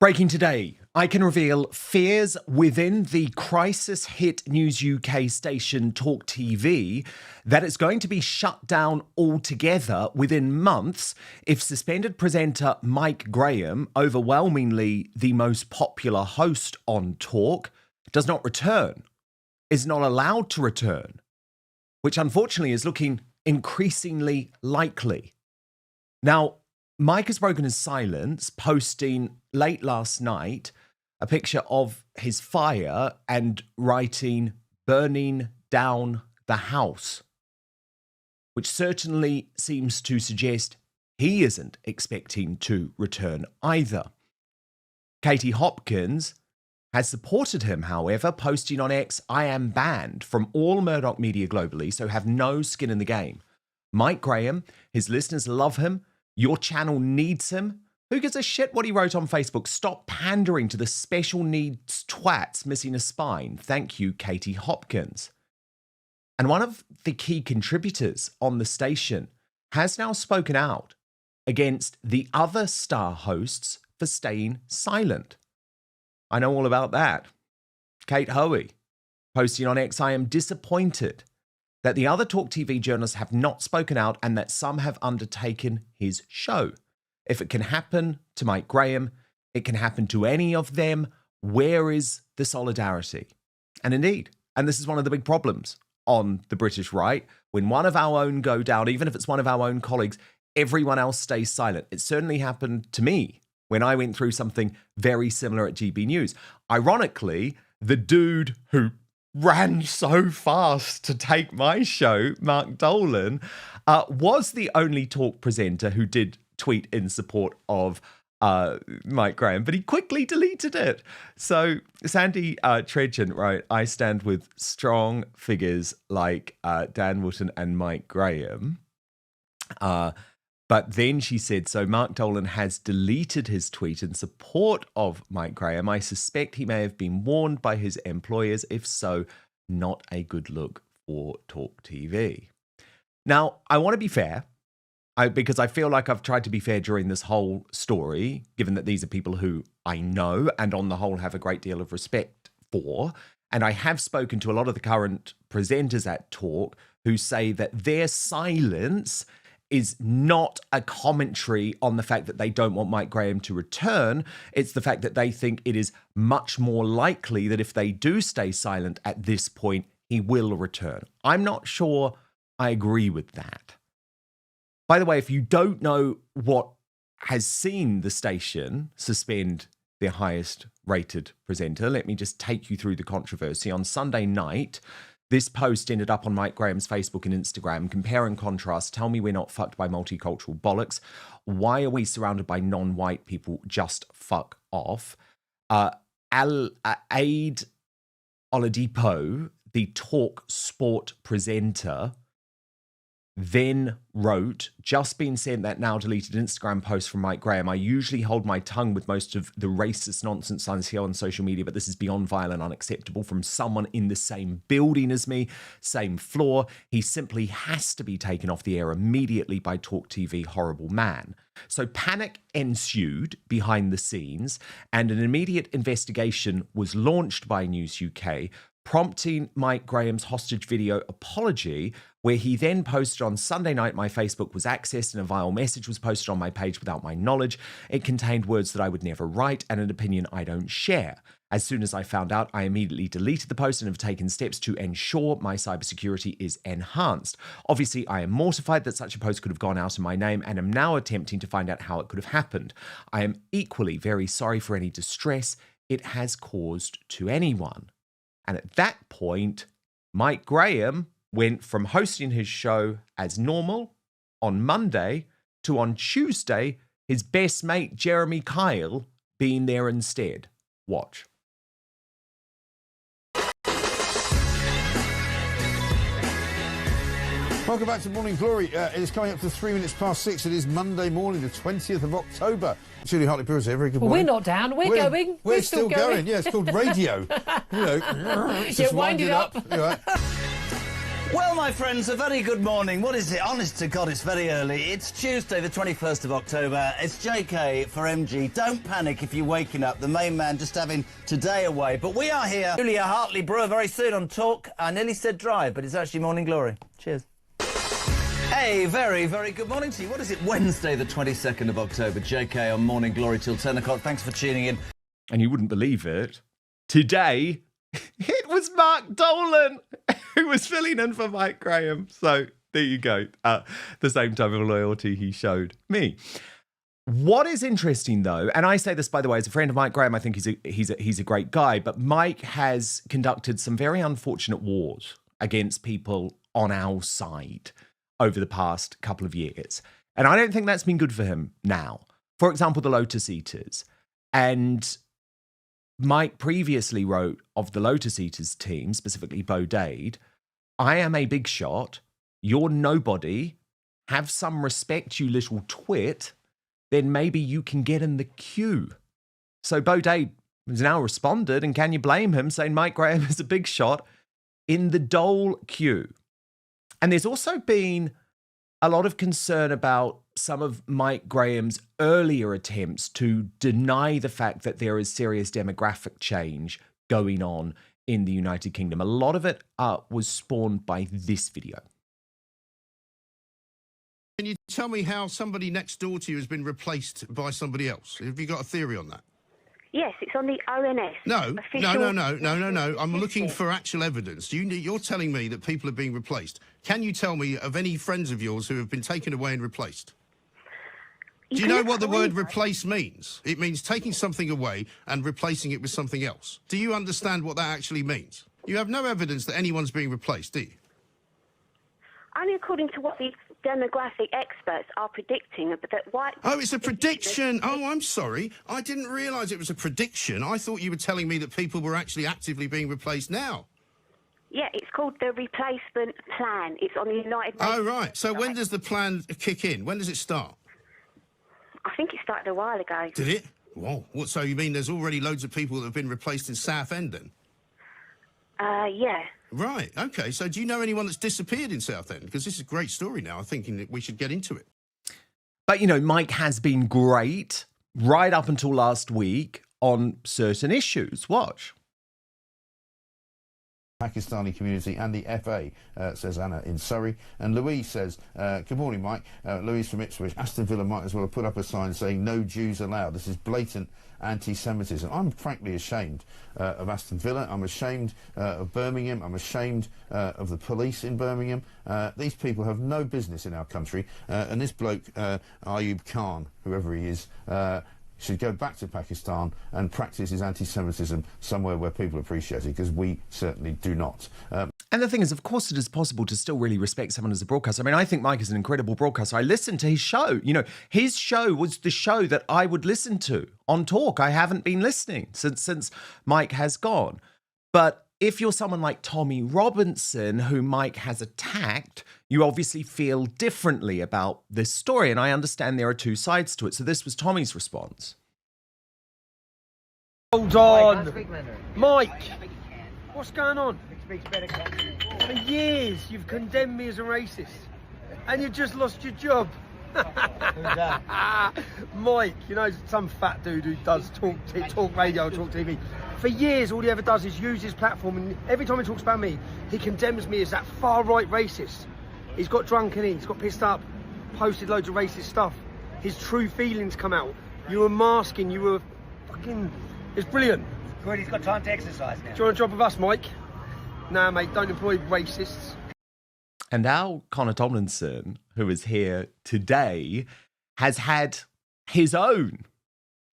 Breaking today, I can reveal fears within the crisis-hit News UK station Talk TV that it's going to be shut down altogether within months if suspended presenter Mike Graham, overwhelmingly the most popular host on Talk, does not return, is not allowed to return, which unfortunately is looking increasingly likely. Now, Mike has broken his silence, posting late last night a picture of his fire and writing, "burning down the house," which certainly seems to suggest he isn't expecting to return either. Katie Hopkins has supported him, however, posting on X, "I am banned from all Murdoch media globally, so have no skin in the game. Mike Graham, his listeners love him. Your channel needs him. Who gives a shit what he wrote on Facebook? Stop pandering to the special needs twats missing a spine. Thank you, Katie Hopkins." And one of the key contributors on the station has now spoken out against the other star hosts for staying silent. I know all about that. Kate Hoey posting on X, "I am disappointed that the other Talk TV journalists have not spoken out and that some have undertaken his show. If it can happen to Mike Graham, it can happen to any of them. Where is the solidarity?" And indeed, and this is one of the big problems on the British right, when one of our own go down, even if it's one of our own colleagues, everyone else stays silent. It certainly happened to me when I went through something very similar at GB News. Ironically, the dude who ran so fast to take my show, Mark Dolan, was the only Talk presenter who did tweet in support of Mike Graham, but he quickly deleted it. So Sandy Tredgen wrote, "I stand with strong figures like Dan Wootton and Mike Graham." But then she said, "So Mark Dolan has deleted his tweet in support of Mike Graham. I suspect he may have been warned by his employers. If so, not a good look for Talk TV." Now, I want to be fair, because I feel like I've tried to be fair during this whole story, given that these are people who I know and on the whole have a great deal of respect for. And I have spoken to a lot of the current presenters at Talk who say that their silence is not a commentary on the fact that they don't want Mike Graham to return. It's the fact that they think it is much more likely that if they do stay silent at this point, he will return. I'm not sure I agree with that. By the way, if you don't know what has seen the station suspend their highest rated presenter, let me just take you through the controversy. On Sunday night, this post ended up on Mike Graham's Facebook and Instagram. Compare and contrast. Tell me we're not fucked by multicultural bollocks. Why are we surrounded by non-white people? Just fuck off. Aid Oladipo, the Talk Sport presenter, then wrote, "Just been sent that now deleted Instagram post from Mike Graham. I usually hold my tongue with most of the racist nonsense I see on social media, but this is beyond vile and unacceptable from someone in the same building as me, same floor. He simply has to be taken off the air immediately by Talk TV, horrible man." So panic ensued behind the scenes and an immediate investigation was launched by News UK, prompting Mike Graham's hostage video apology, where he then posted on Sunday night, my Facebook was accessed and a vile message was posted on my page without my knowledge. It contained words that I would never write and an opinion I don't share. As soon as I found out, I immediately deleted the post and have taken steps to ensure my cybersecurity is enhanced. Obviously, I am mortified that such a post could have gone out in my name and am now attempting to find out how it could have happened. I am equally very sorry for any distress it has caused to anyone. And at that point, Mike Graham went from hosting his show as normal on Monday to on Tuesday, his best mate, Jeremy Kyle, being there instead. Watch. Welcome back to Morning Glory. It is coming up to 3 minutes past 6. It is Monday morning, the 20th of October. Julie Hartley-Brewis here. Very good morning. Well, we're not down. We're going. We're still going. Yeah, it's called radio. You know, just wind it up. Right. Well, my friends, a very good morning. What is it? Honest to God, it's very early. It's Tuesday, the 21st of October. It's JK for MG. Don't panic if you're waking up. The main man just having today away. But we are here. Julia Hartley-Brewer very soon on Talk. I nearly said Drive, but it's actually Morning Glory. Cheers. Hey, very, very good morning to you. What is it? Wednesday, the 22nd of October. JK on Morning Glory till 10 o'clock. Thanks for tuning in. And you wouldn't believe it. Today, it was Mark Dolan who was filling in for Mike Graham. So there you go. The same type of loyalty he showed me. What is interesting, though, and I say this, by the way, as a friend of Mike Graham, I think he's a great guy, but Mike has conducted some very unfortunate wars against people on our side over the past couple of years. And I don't think that's been good for him now. For example, the Lotus Eaters. And Mike previously wrote of the Lotus Eaters team, specifically Bo Dade, I am a big shot, you're nobody, have some respect, you little twit, then maybe you can get in the queue. So Bo Dade has now responded, and can you blame him, saying Mike Graham is a big shot in the Dole queue. And there's also been a lot of concern about some of Mike Graham's earlier attempts to deny the fact that there is serious demographic change going on in the United Kingdom. A lot of it was spawned by this video. Can you tell me how somebody next door to you has been replaced by somebody else? Have you got a theory on that? Yes, it's on the ONS. No. I'm looking for actual evidence. You're telling me that people are being replaced. Can you tell me of any friends of yours who have been taken away and replaced? Do you know what the word replace means? It means taking something away and replacing it with something else. Do you understand what that actually means? You have no evidence that anyone's being replaced, do you? Only according to what the demographic experts are predicting that white... Oh, it's a prediction. Oh, I'm sorry. I didn't realise it was a prediction. I thought you were telling me that people were actually actively being replaced now. Yeah, it's called the replacement plan. It's on the United Nations. Oh, right. So when does the plan kick in? When does it start? I think it started a while ago. Did it? Whoa. What, so you mean there's already loads of people that have been replaced in Southend then? Yeah. Right, OK. So do you know anyone that's disappeared in Southend? Because this is a great story now. I'm thinking that we should get into it. But, you know, Mike has been great right up until last week on certain issues. Watch. Pakistani community and the FA, says Anna in Surrey. And Louise says, good morning, Mike. Louise from Ipswich. Aston Villa might as well have put up a sign saying no Jews allowed. This is blatant anti-Semitism. I'm frankly ashamed of Aston Villa. I'm ashamed of Birmingham. I'm ashamed of the police in Birmingham. These people have no business in our country. And this bloke, Ayub Khan, whoever he is, should go back to Pakistan and practice his anti-Semitism somewhere where people appreciate it, because we certainly do not. And the thing is, of course, it is possible to still really respect someone as a broadcaster. I mean, I think Mike is an incredible broadcaster. I listened to his show. You know, his show was the show that I would listen to on Talk. I haven't been listening since Mike has gone. But if you're someone like Tommy Robinson, who Mike has attacked, you obviously feel differently about this story. And I understand there are two sides to it. So this was Tommy's response. Hold on. Mike, what's going on? For years, you've condemned me as a racist. And you just lost your job. Who's that? Mike, you know, some fat dude who does talk radio, talk TV. For years, all he ever does is use his platform, and every time he talks about me, he condemns me as that far-right racist. He's got drunk and he's got pissed up, posted loads of racist stuff. His true feelings come out. You were masking, you were fucking... It's brilliant. Good, he's got time to exercise now. Do you want a job with us, Mike? Nah, mate, don't employ racists. And our Connor Tomlinson, who is here today, has had his own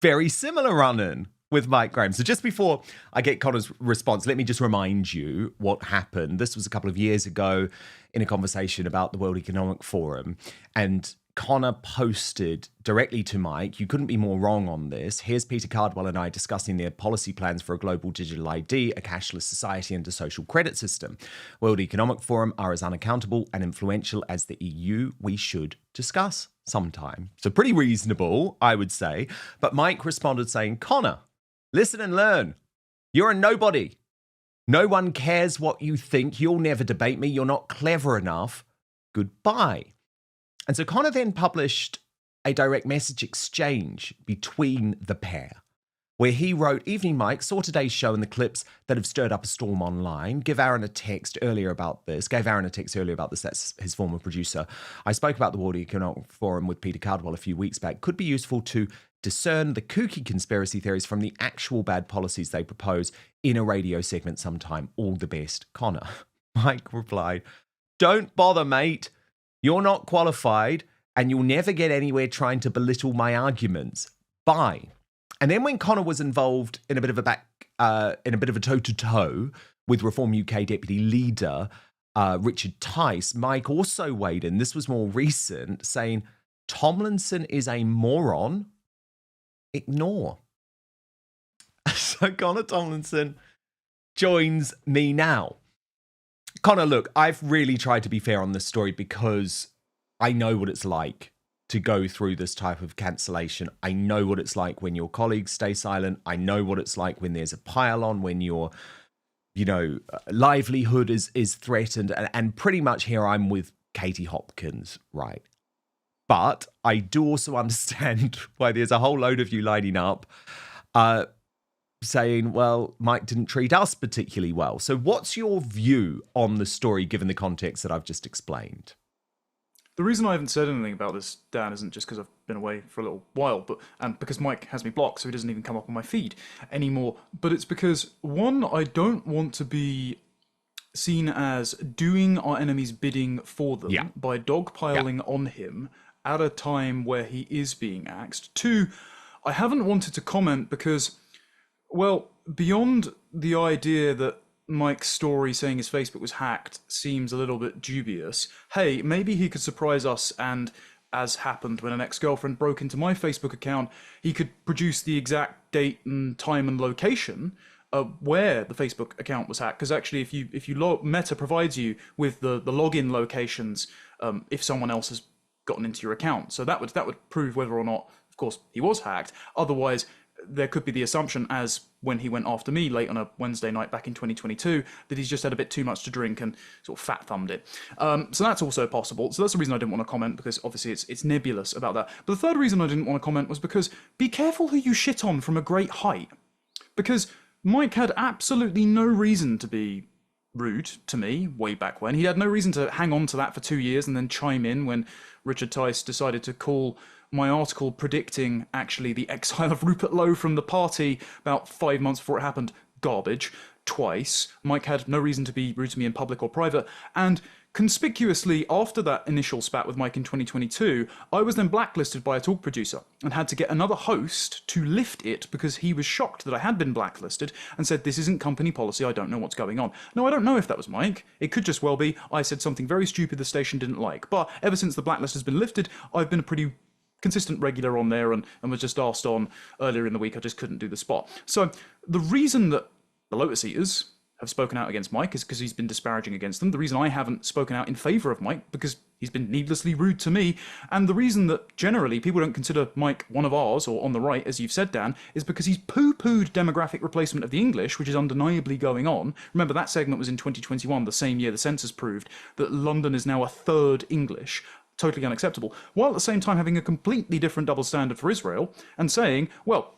very similar run-in with Mike Graham. So just before I get Connor's response, let me just remind you what happened. This was a couple of years ago in a conversation about the World Economic Forum, and Connor posted directly to Mike, "You couldn't be more wrong on this. Here's Peter Cardwell and I discussing their policy plans for a global digital ID, a cashless society and a social credit system. World Economic Forum are as unaccountable and influential as the EU. We should discuss sometime." So pretty reasonable, I would say. But Mike responded saying, "Connor, listen and learn. You're a nobody. No one cares what you think. You'll never debate me. You're not clever enough. Goodbye." And so Connor then published a direct message exchange between the pair, where he wrote, "Evening, Mike. Saw today's show and the clips that have stirred up a storm online. Gave Aaron a text earlier about this. That's his former producer. I spoke about the World Economic Forum with Peter Cardwell a few weeks back. Could be useful to discern the kooky conspiracy theories from the actual bad policies they propose in a radio segment sometime. All the best, Connor." Mike replied, "Don't bother, mate. You're not qualified and you'll never get anywhere trying to belittle my arguments. Bye." And then when Connor was involved in a bit of a toe-to-toe with Reform UK Deputy Leader Richard Tice, Mike also weighed in. This was more recent, saying, "Tomlinson is a moron. Ignore." So Connor Tomlinson joins me now. Connor, look, I've really tried to be fair on this story because I know what it's like to go through this type of cancellation. I know what it's like when your colleagues stay silent. I know what it's like when there's a pile-on, when your, livelihood is threatened. And pretty much here I'm with Katie Hopkins, right? But I do also understand why there's a whole load of you lining up saying, well, Mike didn't treat us particularly well. So what's your view on the story, given the context that I've just explained? The reason I haven't said anything about this, Dan, isn't just because I've been away for a little while, and because Mike has me blocked, so he doesn't even come up on my feed anymore. But it's because, one, I don't want to be seen as doing our enemy's bidding for them by dogpiling on him at a time where he is being axed. Two, I haven't wanted to comment because, well, beyond the idea that Mike's story saying his Facebook was hacked seems a little bit dubious. Hey, maybe he could surprise us, and as happened when an ex-girlfriend broke into my Facebook account, he could produce the exact date and time and location where the Facebook account was hacked. Because actually, if you Meta provides you with the login locations if someone else has gotten into your account, so that would prove whether or not, of course, he was hacked. Otherwise, there could be the assumption, as when he went after me late on a Wednesday night back in 2022, that he's just had a bit too much to drink and sort of fat-thumbed it. So that's also possible. So that's the reason I didn't want to comment, because obviously it's nebulous about that. But the third reason I didn't want to comment was because be careful who you shit on from a great height. Because Mike had absolutely no reason to be rude to me way back when. He had no reason to hang on to that for 2 years and then chime in when Richard Tice decided to call my article predicting actually the exile of Rupert Lowe from the party about 5 months before it happened garbage twice. Mike had no reason to be rude to me in public or private, and conspicuously after that initial spat with Mike in 2022, I was then blacklisted by a talk producer and had to get another host to lift it because he was shocked that I had been blacklisted and said, "This isn't company policy, I don't know what's going on." No, I don't know if that was Mike. It could just well be I said something very stupid the station didn't like. But ever since the blacklist has been lifted, I've been a pretty consistent regular on there and was just asked on earlier in the week. I just couldn't do the spot. So the reason that the Lotus Eaters have spoken out against Mike is because he's been disparaging against them. The reason I haven't spoken out in favour of Mike, because he's been needlessly rude to me. And the reason that generally people don't consider Mike one of ours, or on the right, as you've said, Dan, is because he's poo-pooed demographic replacement of the English, which is undeniably going on. Remember, that segment was in 2021, the same year the census proved that London is now a third English. Totally unacceptable, while at the same time having a completely different double standard for Israel and saying, well,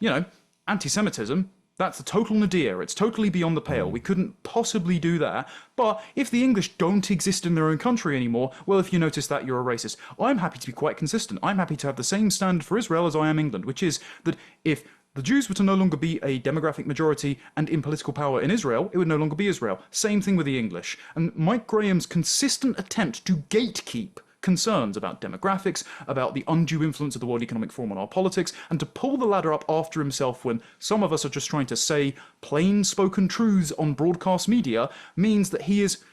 anti-Semitism, That's a total nadir. It's totally beyond the pale. We couldn't possibly do that. But if the English don't exist in their own country anymore, well, if you notice that, you're a racist. I'm happy to be quite consistent. I'm happy to have the same standard for Israel as I am England, which is that if the Jews were to no longer be a demographic majority and in political power in Israel, it would no longer be Israel. Same thing with the English. And Mike Graham's consistent attempt to gatekeep concerns about demographics, about the undue influence of the World Economic Forum on our politics, and to pull the ladder up after himself when some of us are just trying to say plain-spoken truths on broadcast media means that he is,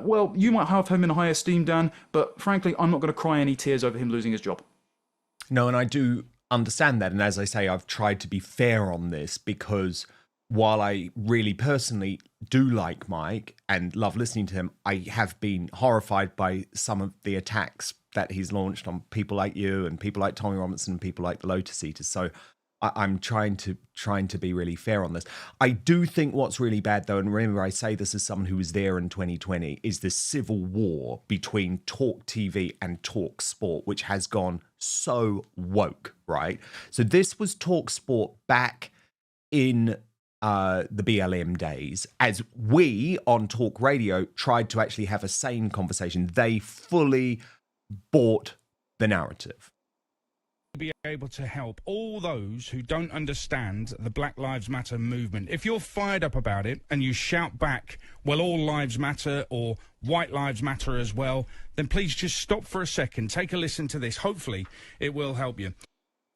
well, you might have him in high esteem, Dan, but frankly, I'm not going to cry any tears over him losing his job. No, and I do understand that. And as I say, I've tried to be fair on this because while I really personally do like Mike and love listening to him, I have been horrified by some of the attacks that he's launched on people like you and people like Tommy Robinson and people like the Lotus Eaters. So I'm trying to be really fair on this. I do think what's really bad, though, and remember I say this as someone who was there in 2020, is the civil war between Talk TV and Talk Sport, which has gone so woke, right? So this was Talk Sport back in the BLM days, as we on Talk Radio tried to actually have a sane conversation. They fully bought the narrative. Be able to help all those who don't understand the Black Lives Matter movement. If you're fired up about it and you shout back, well, all lives matter or white lives matter as well, then please just stop for a second, take a listen to this. Hopefully it will help you.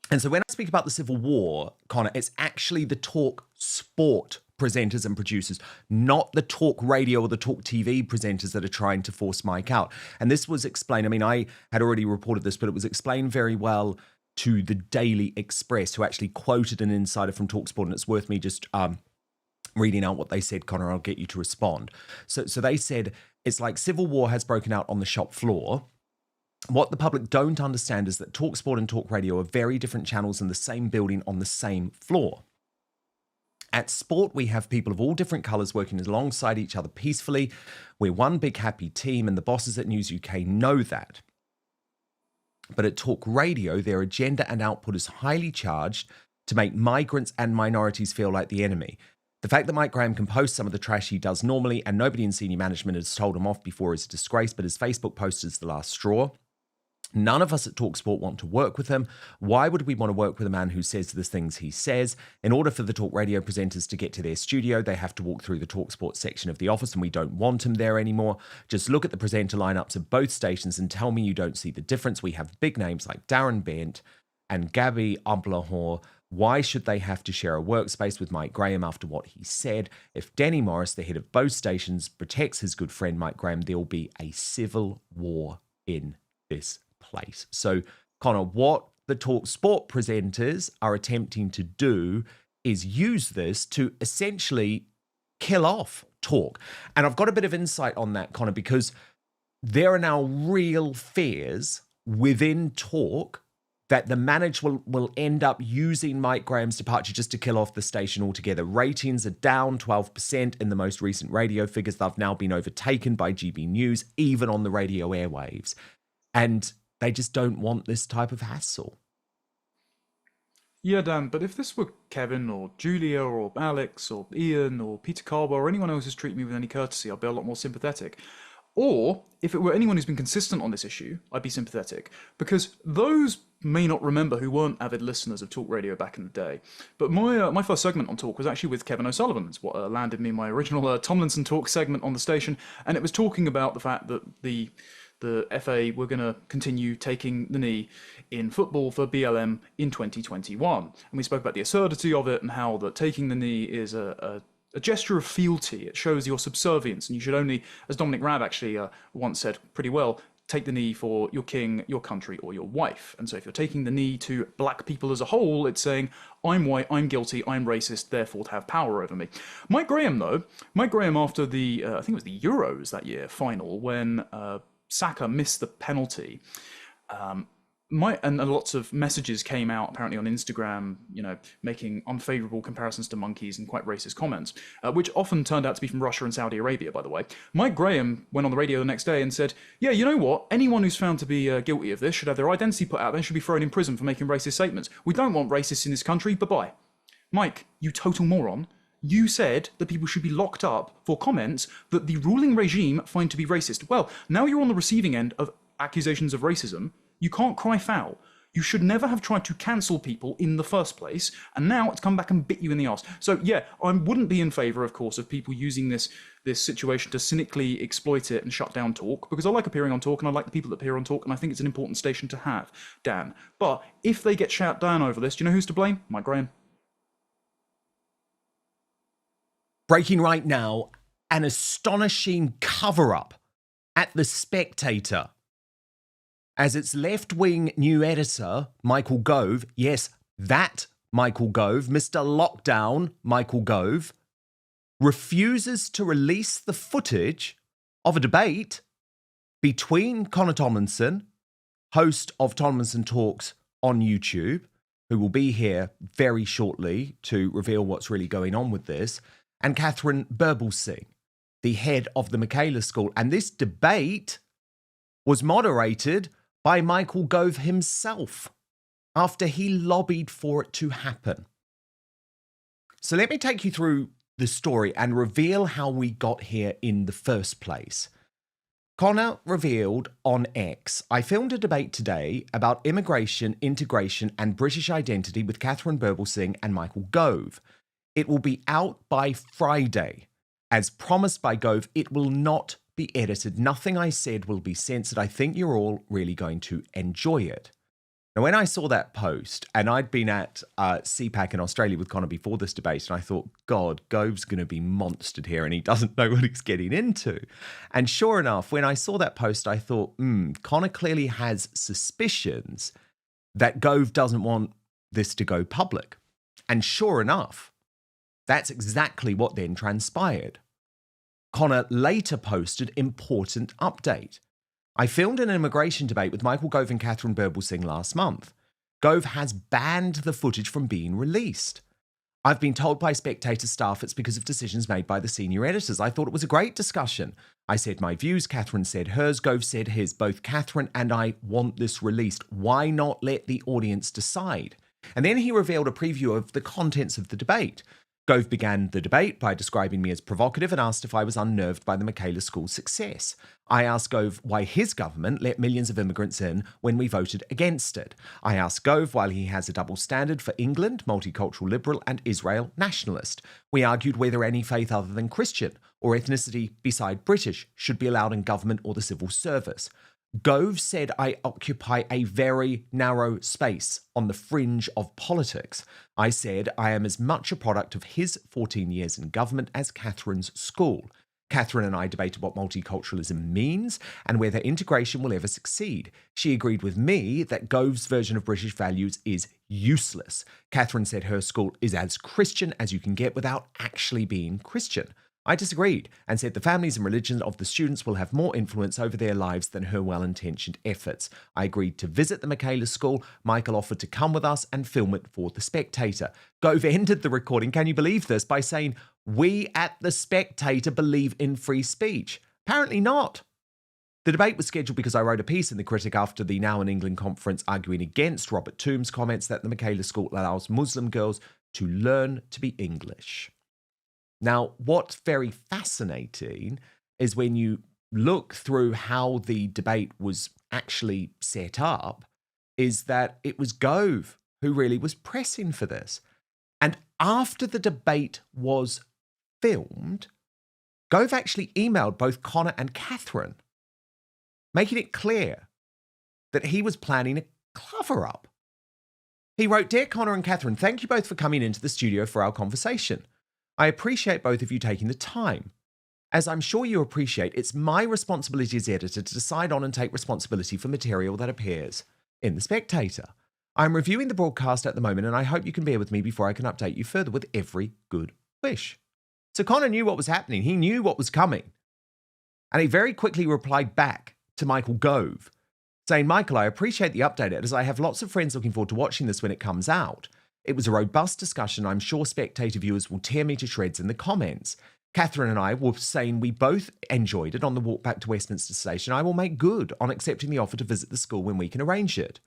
And so when I speak about the Civil War, Connor, it's actually the Talk Sport presenters and producers, not the Talk Radio or the Talk TV presenters that are trying to force Mike out. And this was explained, I mean, I had already reported this, but it was explained very well to the Daily Express, who actually quoted an insider from TalkSport, and it's worth me just reading out what they said, Connor. I'll get you to respond. So they said, it's like civil war has broken out on the shop floor. What the public don't understand is that TalkSport and Talk Radio are very different channels in the same building on the same floor. At Sport, we have people of all different colours working alongside each other peacefully. We're one big happy team, and the bosses at News UK know that. But at Talk Radio, their agenda and output is highly charged to make migrants and minorities feel like the enemy. The fact that Mike Graham can post some of the trash he does normally and nobody in senior management has told him off before is a disgrace, but his Facebook post is the last straw. None of us at TalkSport want to work with him. Why would we want to work with a man who says the things he says? In order for the Talk Radio presenters to get to their studio, they have to walk through the TalkSport section of the office, and we don't want him there anymore. Just look at the presenter lineups of both stations and tell me you don't see the difference. We have big names like Darren Bent and Gabby Ablahor. Why should they have to share a workspace with Mike Graham after what he said? If Danny Morris, the head of both stations, protects his good friend Mike Graham, there will be a civil war in this place. So, Connor, what the Talk Sport presenters are attempting to do is use this to essentially kill off Talk. And I've got a bit of insight on that, Connor, because there are now real fears within Talk that the manager will end up using Mike Graham's departure just to kill off the station altogether. Ratings are down 12% in the most recent radio figures. They've now been overtaken by GB News, even on the radio airwaves. And they just don't want this type of hassle. Yeah, Dan, but if this were Kevin or Julia or Alex or Ian or Peter Carber or anyone else who's treated me with any courtesy, I'd be a lot more sympathetic. Or if it were anyone who's been consistent on this issue, I'd be sympathetic. Because those may not remember who weren't avid listeners of Talk Radio back in the day. But my first segment on Talk was actually with Kevin O'Sullivan. It's what landed me my original Tomlinson Talk segment on the station. And it was talking about the fact that the FA were going to continue taking the knee in football for BLM in 2021. And we spoke about the absurdity of it and how that taking the knee is a gesture of fealty. It shows your subservience, and you should only, as Dominic Raab actually once said pretty well, take the knee for your king, your country, or your wife. And so if you're taking the knee to black people as a whole, it's saying, I'm white, I'm guilty, I'm racist, therefore to have power over me. Mike Graham, though, after the, I think it was the Euros that year, final, when Saka missed the penalty, and lots of messages came out apparently on Instagram, making unfavourable comparisons to monkeys and quite racist comments, which often turned out to be from Russia and Saudi Arabia, by the way. Mike Graham went on the radio the next day and said, yeah, you know what? Anyone who's found to be guilty of this should have their identity put out. They should be thrown in prison for making racist statements. We don't want racists in this country. Bye-bye. Mike, you total moron. You said that people should be locked up for comments that the ruling regime find to be racist. Well, now you're on the receiving end of accusations of racism. You can't cry foul. You should never have tried to cancel people in the first place, and now it's come back and bit you in the arse. So yeah, I wouldn't be in favour, of course, of people using this situation to cynically exploit it and shut down Talk, because I like appearing on Talk and I like the people that appear on Talk, and I think it's an important station to have, Dan. But if they get shut down over this, do you know who's to blame? Mike Graham. Breaking right now, an astonishing cover-up at The Spectator, as its left-wing new editor, Michael Gove, yes, that Michael Gove, Mr. Lockdown Michael Gove, refuses to release the footage of a debate between Connor Tomlinson, host of Tomlinson Talks on YouTube, who will be here very shortly to reveal what's really going on with this, and Catherine Burblesing, the head of the Michaela School. And this debate was moderated by Michael Gove himself after he lobbied for it to happen. So let me take you through the story and reveal how we got here in the first place. Connor revealed on X, I filmed a debate today about immigration, integration and British identity with Catherine Burblesing and Michael Gove. It will be out by Friday. As promised by Gove, it will not be edited. Nothing I said will be censored. I think you're all really going to enjoy it. Now, when I saw that post, and I'd been at CPAC in Australia with Connor before this debate, and I thought, God, Gove's going to be monstered here, and he doesn't know what he's getting into. And sure enough, when I saw that post, I thought, Connor clearly has suspicions that Gove doesn't want this to go public. And sure enough, that's exactly what then transpired. Connor later posted important update. I filmed an immigration debate with Michael Gove and Catherine Burblesing last month. Gove has banned the footage from being released. I've been told by Spectator staff it's because of decisions made by the senior editors. I thought it was a great discussion. I said my views, Catherine said hers, Gove said his. Both Catherine and I want this released. Why not let the audience decide? And then he revealed a preview of the contents of the debate. Gove began the debate by describing me as provocative and asked if I was unnerved by the Michaela School's success. I asked Gove why his government let millions of immigrants in when we voted against it. I asked Gove why he has a double standard for England, multicultural liberal, and Israel nationalist. We argued whether any faith other than Christian or ethnicity beside British should be allowed in government or the civil service. Gove said I occupy a very narrow space on the fringe of politics. I said I am as much a product of his 14 years in government as Catherine's school. Catherine and I debated what multiculturalism means and whether integration will ever succeed. She agreed with me that Gove's version of British values is useless. Catherine said her school is as Christian as you can get without actually being Christian. I disagreed and said the families and religions of the students will have more influence over their lives than her well-intentioned efforts. I agreed to visit the Michaela School. Michael offered to come with us and film it for The Spectator. Gove ended the recording, can you believe this, by saying, "We at The Spectator believe in free speech." Apparently not. The debate was scheduled because I wrote a piece in The Critic after the Now in England conference arguing against Robert Toombs' comments that the Michaela School allows Muslim girls to learn to be English. Now, what's very fascinating is when you look through how the debate was actually set up, is that it was Gove who really was pressing for this. And after the debate was filmed, Gove actually emailed both Connor and Catherine, making it clear that he was planning a cover-up. He wrote, "Dear Connor and Catherine, thank you both for coming into the studio for our conversation. I appreciate both of you taking the time. As I'm sure you appreciate, it's my responsibility as editor to decide on and take responsibility for material that appears in The Spectator. I'm reviewing the broadcast at the moment, and I hope you can bear with me before I can update you further with every good wish." So Connor knew what was happening. He knew what was coming. And he very quickly replied back to Michael Gove, saying, "Michael, I appreciate the update as I have lots of friends looking forward to watching this when it comes out. It was a robust discussion. I'm sure Spectator viewers will tear me to shreds in the comments. Catherine and I were saying we both enjoyed it on the walk back to Westminster Station. I will make good on accepting the offer to visit the school when we can arrange it.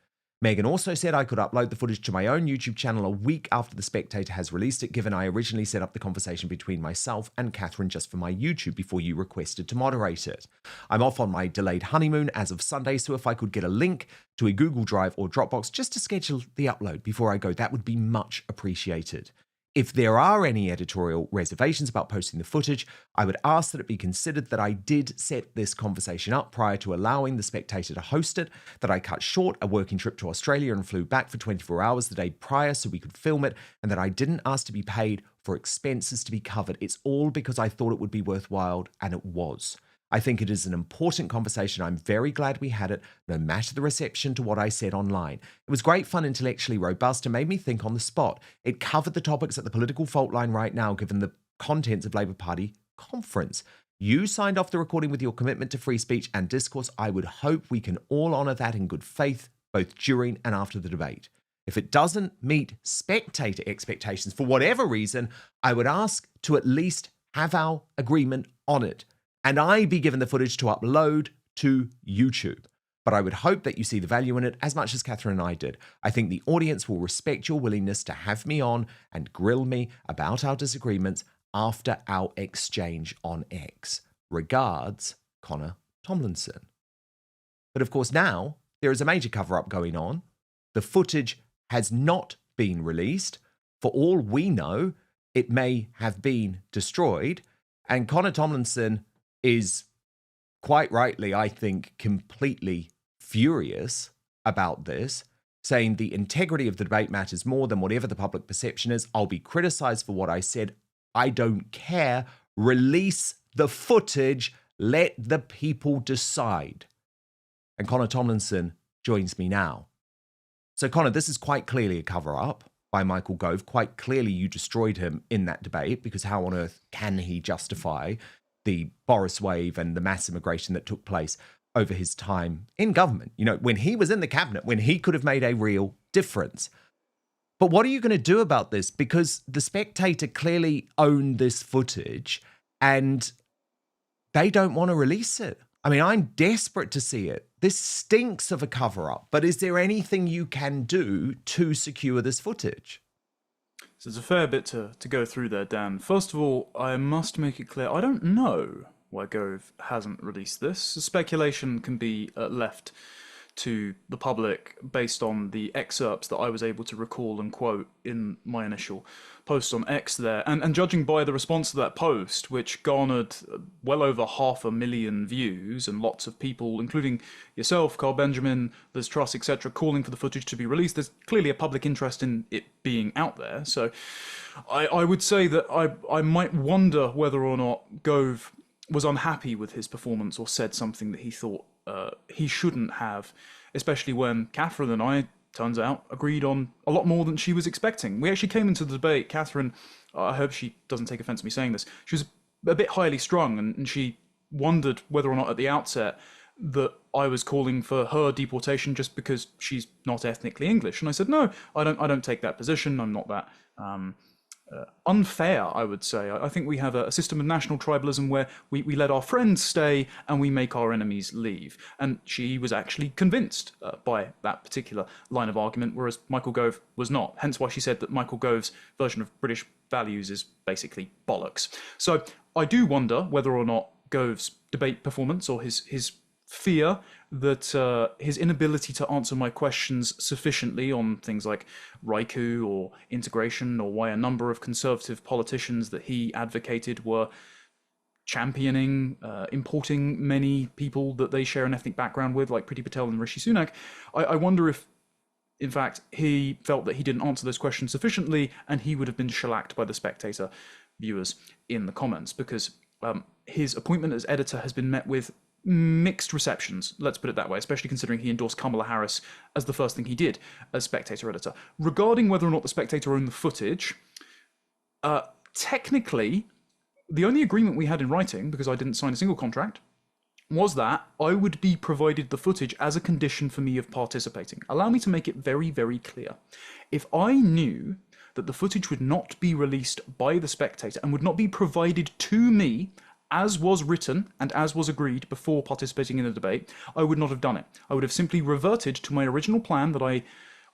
Megan also said I could upload the footage to my own YouTube channel a week after The Spectator has released it, given I originally set up the conversation between myself and Catherine just for my YouTube before you requested to moderate it. I'm off on my delayed honeymoon as of Sunday, so if I could get a link to a Google Drive or Dropbox just to schedule the upload before I go, that would be much appreciated. If there are any editorial reservations about posting the footage, I would ask that it be considered that I did set this conversation up prior to allowing The Spectator to host it, that I cut short a working trip to Australia and flew back for 24 hours the day prior so we could film it, and that I didn't ask to be paid for expenses to be covered. It's all because I thought it would be worthwhile, and it was. I think it is an important conversation. I'm very glad we had it, no matter the reception to what I said online. It was great fun, intellectually robust, and made me think on the spot. It covered the topics at the political fault line right now, given the contents of Labour Party conference. You signed off the recording with your commitment to free speech and discourse. I would hope we can all honour that in good faith, both during and after the debate. If it doesn't meet spectator expectations for whatever reason, I would ask to at least have our agreement on it, and I be given the footage to upload to YouTube. But I would hope that you see the value in it as much as Catherine and I did. I think the audience will respect your willingness to have me on and grill me about our disagreements after our exchange on X. Regards, Connor Tomlinson. But of course now, there is a major cover-up going on. The footage has not been released. For all we know, it may have been destroyed. And Connor Tomlinson is quite rightly, I think, completely furious about this, saying the integrity of the debate matters more than whatever the public perception is. I'll be criticised for what I said. I don't care. Release the footage. Let the people decide. And Connor Tomlinson joins me now. So, Connor, this is quite clearly a cover-up by Michael Gove. Quite clearly you destroyed him in that debate, because how on earth can he justify the Boris wave and the mass immigration that took place over his time in government? You know, when he was in the cabinet, when he could have made a real difference. But what are you going to do about this? Because The Spectator clearly owned this footage and they don't want to release it. I mean, I'm desperate to see it. This stinks of a cover-up, but is there anything you can do to secure this footage? So there's a fair bit to go through there, Dan. First of all, I must make it clear, I don't know why Gove hasn't released this. Speculation can be left to the public based on the excerpts that I was able to recall and quote in my initial post on X there. And judging by the response to that post, which garnered well over 500,000 views and lots of people, including yourself, Carl Benjamin, Liz Truss, etc., calling for the footage to be released, there's clearly a public interest in it being out there. So I would say that I might wonder whether or not Gove was unhappy with his performance or said something that he thought he shouldn't have, especially when Catherine and I, turns out, agreed on a lot more than she was expecting. We actually came into the debate, Catherine, I hope she doesn't take offence at me saying this, she was a bit highly strung, and she wondered whether or not at the outset that I was calling for her deportation just because she's not ethnically English. And I said, no, I don't take that position. I'm not that unfair, I would say. I think we have a system of national tribalism where we let our friends stay and we make our enemies leave. And she was actually convinced by that particular line of argument, whereas Michael Gove was not. Hence why she said that Michael Gove's version of British values is basically bollocks. So I do wonder whether or not Gove's debate performance, or his fear that his inability to answer my questions sufficiently on things like Raiku or integration, or why a number of Conservative politicians that he advocated were championing importing many people that they share an ethnic background with, like Priti Patel and Rishi Sunak. I wonder if, in fact, he felt that he didn't answer those questions sufficiently and he would have been shellacked by the Spectator viewers in the comments, because his appointment as editor has been met with mixed receptions, let's put it that way, especially considering he endorsed Kamala Harris as the first thing he did as Spectator editor. Regarding whether or not the Spectator owned the footage, technically, the only agreement we had in writing, because I didn't sign a single contract, was that I would be provided the footage as a condition for me of participating. Allow me to make it very, very clear. If I knew that the footage would not be released by the Spectator and would not be provided to me as was written and as was agreed before participating in the debate, I would not have done it. I would have simply reverted to my original plan that I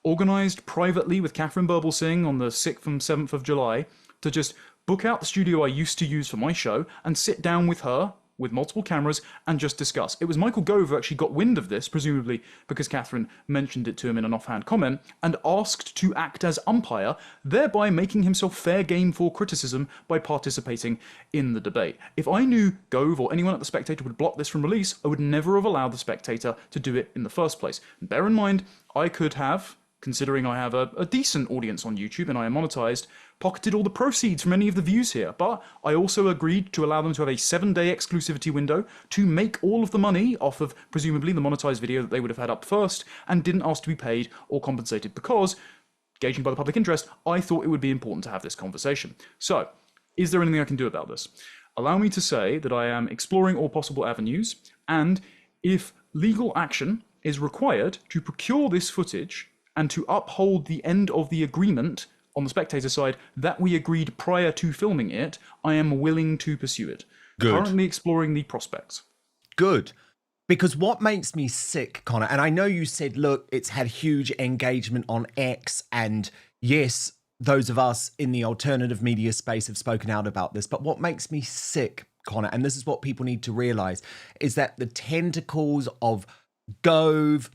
organised privately with Catherine Burblesing on the 6th and 7th of July to just book out the studio I used to use for my show and sit down with her with multiple cameras and just discuss. It was Michael Gove who actually got wind of this, presumably because Catherine mentioned it to him in an offhand comment, and asked to act as umpire, thereby making himself fair game for criticism by participating in the debate. If I knew Gove or anyone at The Spectator would block this from release, I would never have allowed The Spectator to do it in the first place. And bear in mind, I could have, considering I have a decent audience on YouTube and I am monetized, pocketed all the proceeds from any of the views here, but I also agreed to allow them to have a 7-day exclusivity window to make all of the money off of presumably the monetized video that they would have had up first, and didn't ask to be paid or compensated because, gauging by the public interest, I thought it would be important to have this conversation. So, is there anything I can do about this? Allow me to say that I am exploring all possible avenues, and if legal action is required to procure this footage and to uphold the end of the agreement on the Spectator side that we agreed prior to filming it, I am willing to pursue it. Good. Currently exploring the prospects. Good. Because what makes me sick, Connor, and I know you said, look, it's had huge engagement on X, and yes, those of us in the alternative media space have spoken out about this, but what makes me sick, Connor, and this is what people need to realise, is that the tentacles of Gove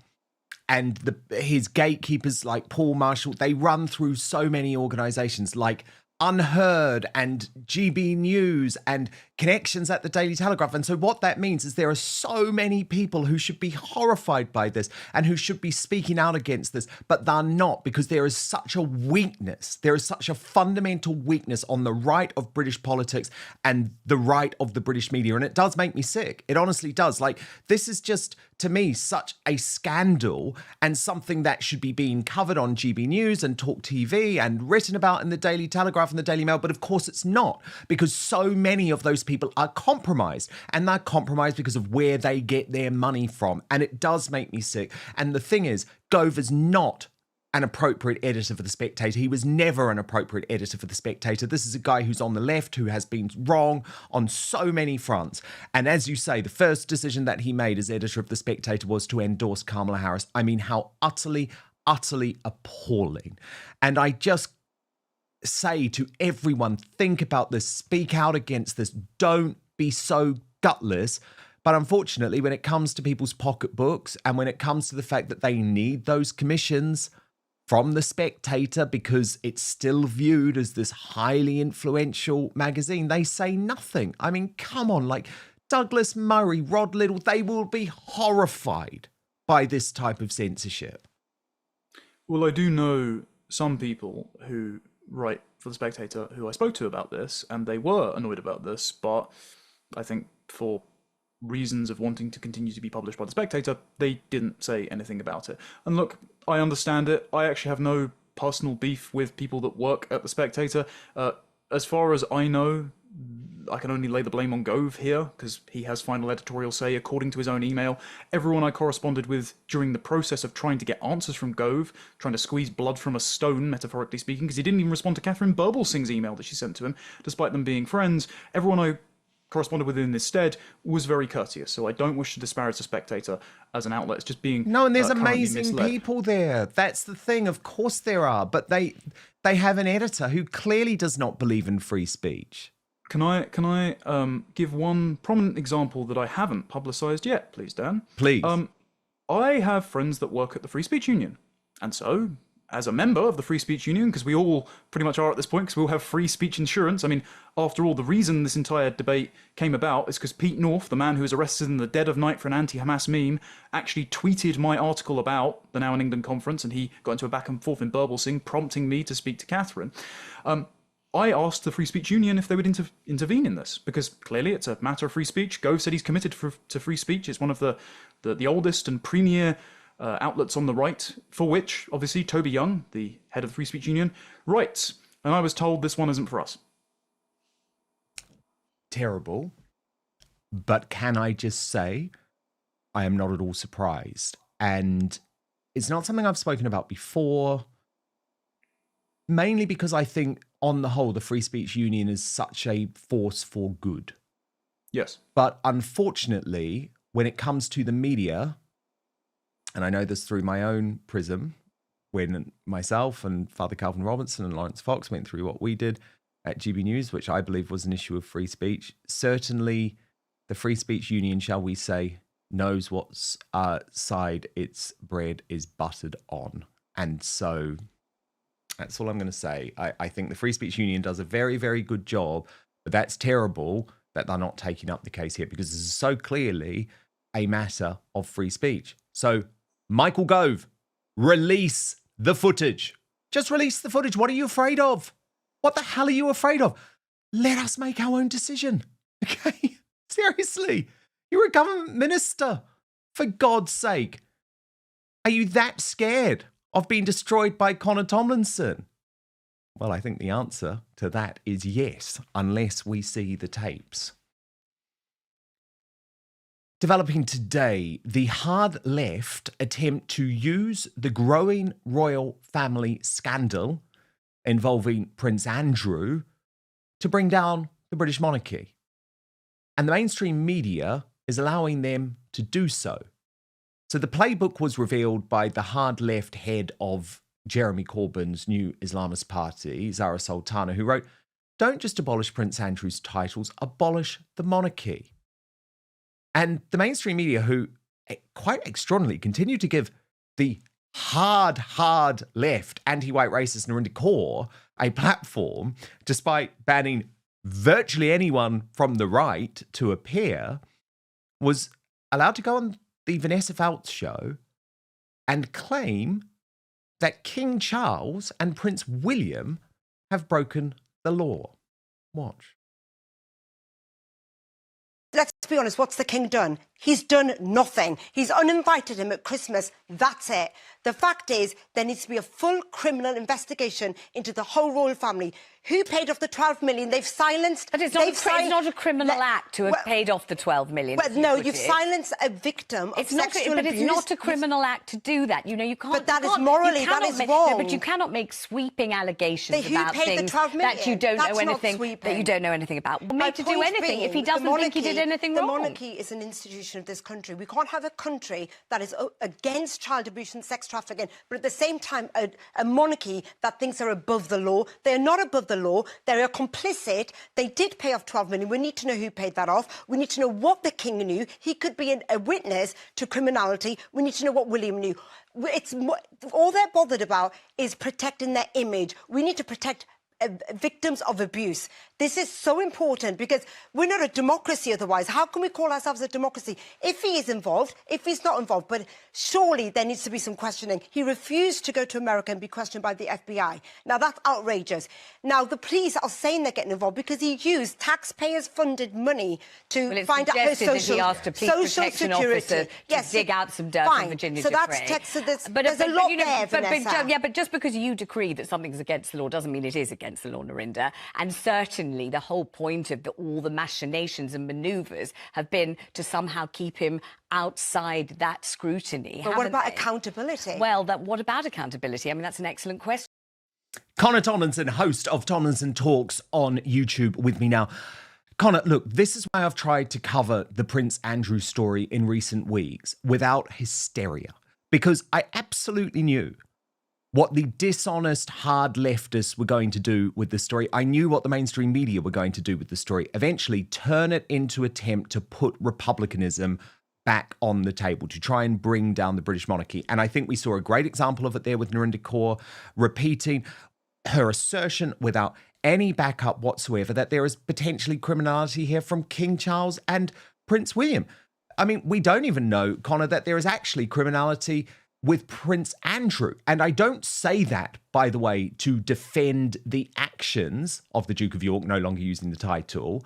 and his gatekeepers like Paul Marshall, they run through so many organisations like Unheard and GB News and connections at the Daily Telegraph. And so what that means is there are so many people who should be horrified by this and who should be speaking out against this, but they're not, because there is such a weakness. There is such a fundamental weakness on the right of British politics and the right of the British media. And it does make me sick. It honestly does. Like, this is just, to me, such a scandal and something that should be being covered on GB News and Talk TV and written about in the Daily Telegraph and the Daily Mail. But of course it's not, because so many of those people are compromised, and they're compromised because of where they get their money from. And it does make me sick. And the thing is, Gove is not an appropriate editor for The Spectator. He was never an appropriate editor for The Spectator. This is a guy who's on the left, who has been wrong on so many fronts. And as you say, the first decision that he made as editor of The Spectator was to endorse Kamala Harris. I mean, how utterly, utterly appalling. And I just say to everyone, think about this, speak out against this, don't be so gutless. But unfortunately, when it comes to people's pocketbooks and when it comes to the fact that they need those commissions from The Spectator because it's still viewed as this highly influential magazine, they say nothing. I mean, come on, like Douglas Murray, Rod Liddell, they will be horrified by this type of censorship. Well, I do know some people who write for The Spectator who I spoke to about this, and they were annoyed about this, but I think for reasons of wanting to continue to be published by The Spectator, they didn't say anything about it. And look, I understand it. I actually have no personal beef with people that work at The Spectator. As far as I know, I can only lay the blame on Gove here, because he has final editorial say, according to his own email. Everyone I corresponded with during the process of trying to get answers from Gove, trying to squeeze blood from a stone, metaphorically speaking, because he didn't even respond to Catherine Burblesing's email that she sent to him, despite them being friends. Everyone I corresponded with in this stead was very courteous, so I don't wish to disparage The Spectator as an outlet. It's just being no, and there's amazing misled. people there. That's the thing. Of course there are, but they have an editor who clearly does not believe in free speech. Can I give one prominent example that I haven't publicised yet, please, Dan? Please. I have friends that work at the Free Speech Union, and so, as a member of the Free Speech Union, because we all pretty much are at this point, because we all have free speech insurance. I mean, after all, the reason this entire debate came about is because Pete North, the man who was arrested in the dead of night for an anti-Hamas meme, actually tweeted my article about the Now in England conference, and he got into a back and forth in Burblesing, prompting me to speak to Catherine. I asked the Free Speech Union if they would intervene in this, because clearly it's a matter of free speech. Gove said he's committed to free speech. It's one of the oldest and premier outlets on the right, for which, obviously, Toby Young, the head of the Free Speech Union, writes. And I was told this one isn't for us. Terrible. But can I just say, I am not at all surprised. And it's not something I've spoken about before, mainly because I think, on the whole, the Free Speech Union is such a force for good. Yes. But unfortunately, when it comes to the media, and I know this through my own prism, when myself and Father Calvin Robinson and Lawrence Fox went through what we did at GB News, which I believe was an issue of free speech, certainly the Free Speech Union, shall we say, knows what side its bread is buttered on. And so that's all I'm going to say. I think the Free Speech Union does a very, very good job, but that's terrible that they're not taking up the case here, because this is so clearly a matter of free speech. So, Michael Gove, release the footage. Just release the footage. What are you afraid of? What the hell are you afraid of? Let us make our own decision. Okay? Seriously. You're a government minister. For God's sake. Are you that scared of being destroyed by Connor Tomlinson? Well, I think the answer to that is yes, unless we see the tapes. Developing today, the hard left attempt to use the growing royal family scandal involving Prince Andrew to bring down the British monarchy. And the mainstream media is allowing them to do so. So the playbook was revealed by the hard left head of Jeremy Corbyn's new Islamist party, Zarah Sultana, who wrote, "Don't just abolish Prince Andrew's titles, abolish the monarchy." And the mainstream media, who quite extraordinarily continue to give the hard left, anti-white racist Narinder Kaur a platform, despite banning virtually anyone from the right to appear, was allowed to go on the Vanessa Feltz show and claim that King Charles and Prince William have broken the law. Watch. Let's be honest, what's the king done? He's done nothing. He's uninvited him at Christmas. That's it. The fact is, there needs to be a full criminal investigation into the whole royal family. Who paid off the 12 million? They've silenced... But it's not a criminal act to have paid off the 12 million. Well, no, you've silenced a victim of sexual abuse. But it's not a criminal act to do that. You know, you can't... But that is morally, that is wrong. No, but you cannot make sweeping allegations about things that you don't know anything about. Made to do anything if he doesn't think he did anything wrong. The monarchy is an institution of this country. We can't have a country that is against child abuse and sex trafficking, but at the same time a monarchy that thinks they're above the law. They're not above the law. They are complicit. They did pay off 12 million. We need to know who paid that off. We need to know what the king knew. He could be a witness to criminality. We need to know what William knew. All they're bothered about is protecting their image. We need to protect victims of abuse. This is so important because we're not a democracy otherwise. How can we call ourselves a democracy? If he is involved, if he's not involved, but surely there needs to be some questioning. He refused to go to America and be questioned by the FBI. Now, that's outrageous. Now, the police are saying they're getting involved because he used taxpayers-funded money to find out her social, he asked a police protection officer to dig out some dirt from Virginia so Giuffre. That's text. There's a lot there, Vanessa. But just because you decree that something's against the law doesn't mean it is against the law, Narinder. And certainly the whole point of all the machinations and manoeuvres have been to somehow keep him outside that scrutiny. But what about accountability? Well, what about accountability? I mean, that's an excellent question. Connor Tomlinson, host of Tomlinson Talks on YouTube, with me now. Connor, look, this is why I've tried to cover the Prince Andrew story in recent weeks without hysteria, because I absolutely knew what the dishonest, hard leftists were going to do with the story. I knew what the mainstream media were going to do with the story. Eventually turn it into attempt to put republicanism back on the table, to try and bring down the British monarchy. And I think we saw a great example of it there with Narinder Kaur repeating her assertion without any backup whatsoever that there is potentially criminality here from King Charles and Prince William. I mean, we don't even know, Connor, that there is actually criminality with Prince Andrew. And I don't say that, by the way, to defend the actions of the Duke of York no longer using the title,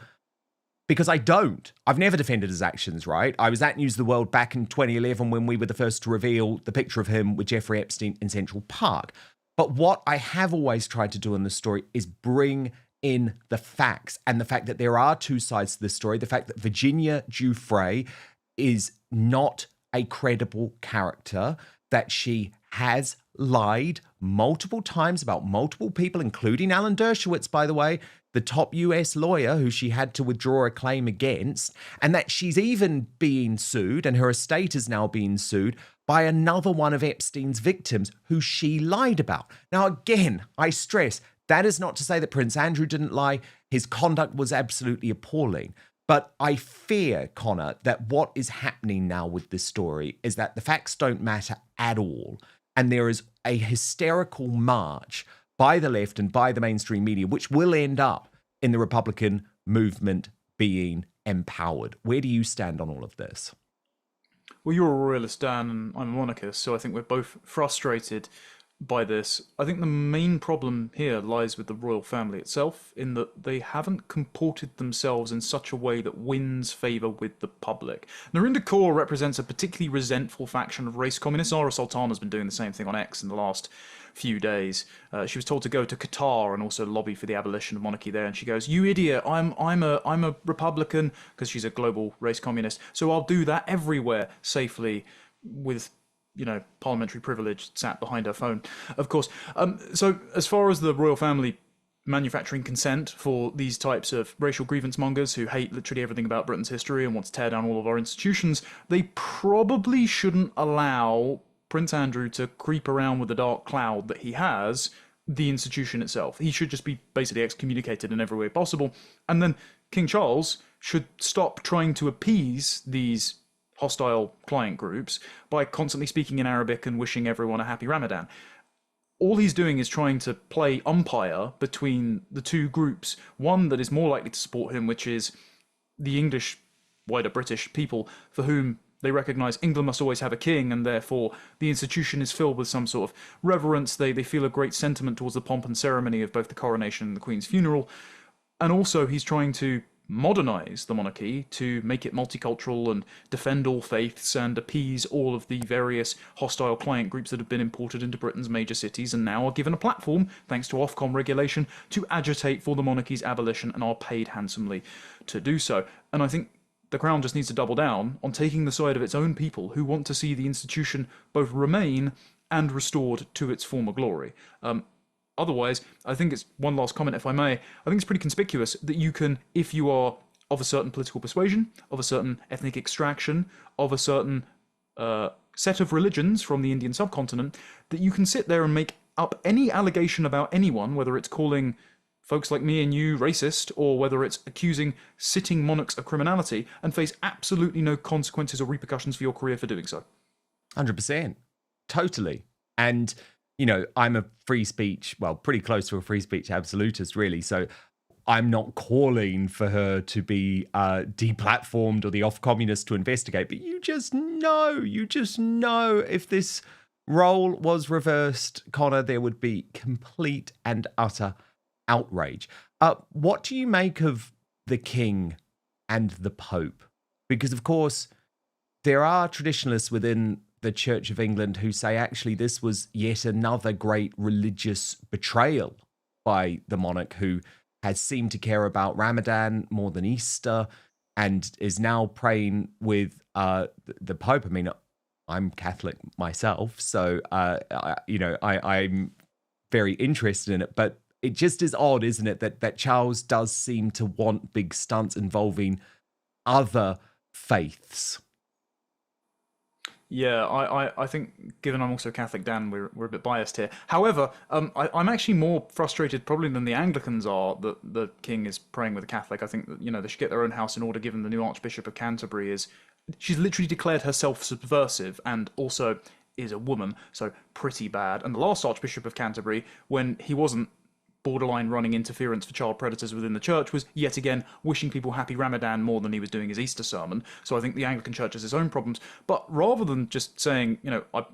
because I don't. I've never defended his actions, right? I was at News of the World back in 2011 when we were the first to reveal the picture of him with Jeffrey Epstein in Central Park. But what I have always tried to do in this story is bring in the facts, and the fact that there are two sides to this story, the fact that Virginia Giuffre is not a credible character, that she has lied multiple times about multiple people, including Alan Dershowitz, by the way. the top US lawyer who she had to withdraw a claim against, and that she's even being sued, and her estate is now being sued by another one of Epstein's victims who she lied about. Now, again, I stress, that is not to say that Prince Andrew didn't lie. His conduct was absolutely appalling. But I fear, Connor, that what is happening now with this story is that the facts don't matter at all. And there is a hysterical march by the left and by the mainstream media, which will end up in the Republican movement being empowered. Where do you stand on all of this? Well, you're a royalist, Dan, and I'm a monarchist, so I think we're both frustrated by this. I think the main problem here lies with the royal family itself, in that they haven't comported themselves in such a way that wins favour with the public. Narinder Kaur represents a particularly resentful faction of race communists. Zarah Sultana has been doing the same thing on X in the last few days. She was told to go to Qatar and also lobby for the abolition of monarchy there, and she goes, "You idiot! I'm a Republican," because she's a global race communist. So I'll do that everywhere safely with, you know, parliamentary privilege sat behind her phone, of course. So as far as the royal family manufacturing consent for these types of racial grievance mongers who hate literally everything about Britain's history and want to tear down all of our institutions, they probably shouldn't allow Prince Andrew to creep around with the dark cloud that he has, the institution itself. He should just be basically excommunicated in every way possible. And then King Charles should stop trying to appease these hostile client groups by constantly speaking in Arabic and wishing everyone a happy Ramadan. All he's doing is trying to play umpire between the two groups, one that is more likely to support him, which is the English, wider British people, for whom they recognise England must always have a king, and therefore the institution is filled with some sort of reverence. They feel a great sentiment towards the pomp and ceremony of both the coronation and the Queen's funeral. And also he's trying to modernise the monarchy to make it multicultural and defend all faiths and appease all of the various hostile client groups that have been imported into Britain's major cities and now are given a platform, thanks to Ofcom regulation, to agitate for the monarchy's abolition and are paid handsomely to do so. And I think the Crown just needs to double down on taking the side of its own people who want to see the institution both remain and restored to its former glory. Otherwise, I think it's one last comment, if I may. I think it's pretty conspicuous that you can, if you are of a certain political persuasion, of a certain ethnic extraction, of a certain set of religions from the Indian subcontinent, that you can sit there and make up any allegation about anyone, whether it's calling folks like me and you racist, or whether it's accusing sitting monarchs of criminality, and face absolutely no consequences or repercussions for your career for doing so. 100%. Totally. And you know, I'm a free speech, well, pretty close to a free speech absolutist, really. So I'm not calling for her to be deplatformed or the off-communists to investigate. But you just know if this role was reversed, Connor, there would be complete and utter outrage. What do you make of the King and the Pope? Because, of course, there are traditionalists within the Church of England who say actually this was yet another great religious betrayal by the monarch, who has seemed to care about Ramadan more than Easter and is now praying with the Pope. I mean, I'm Catholic myself, so I'm very interested in it, but it just is odd, isn't it, that Charles does seem to want big stunts involving other faiths. Yeah, I think, given I'm also Catholic, Dan, we're a bit biased here. However, I'm actually more frustrated probably than the Anglicans are that the King is praying with a Catholic. I think that, you know, they should get their own house in order, given the new Archbishop of Canterbury she's literally declared herself subversive and also is a woman, so pretty bad. And the last Archbishop of Canterbury, when he wasn't borderline running interference for child predators within the church, was yet again wishing people happy Ramadan more than he was doing his Easter sermon. So I think the Anglican Church has its own problems. But rather than just saying, you know, I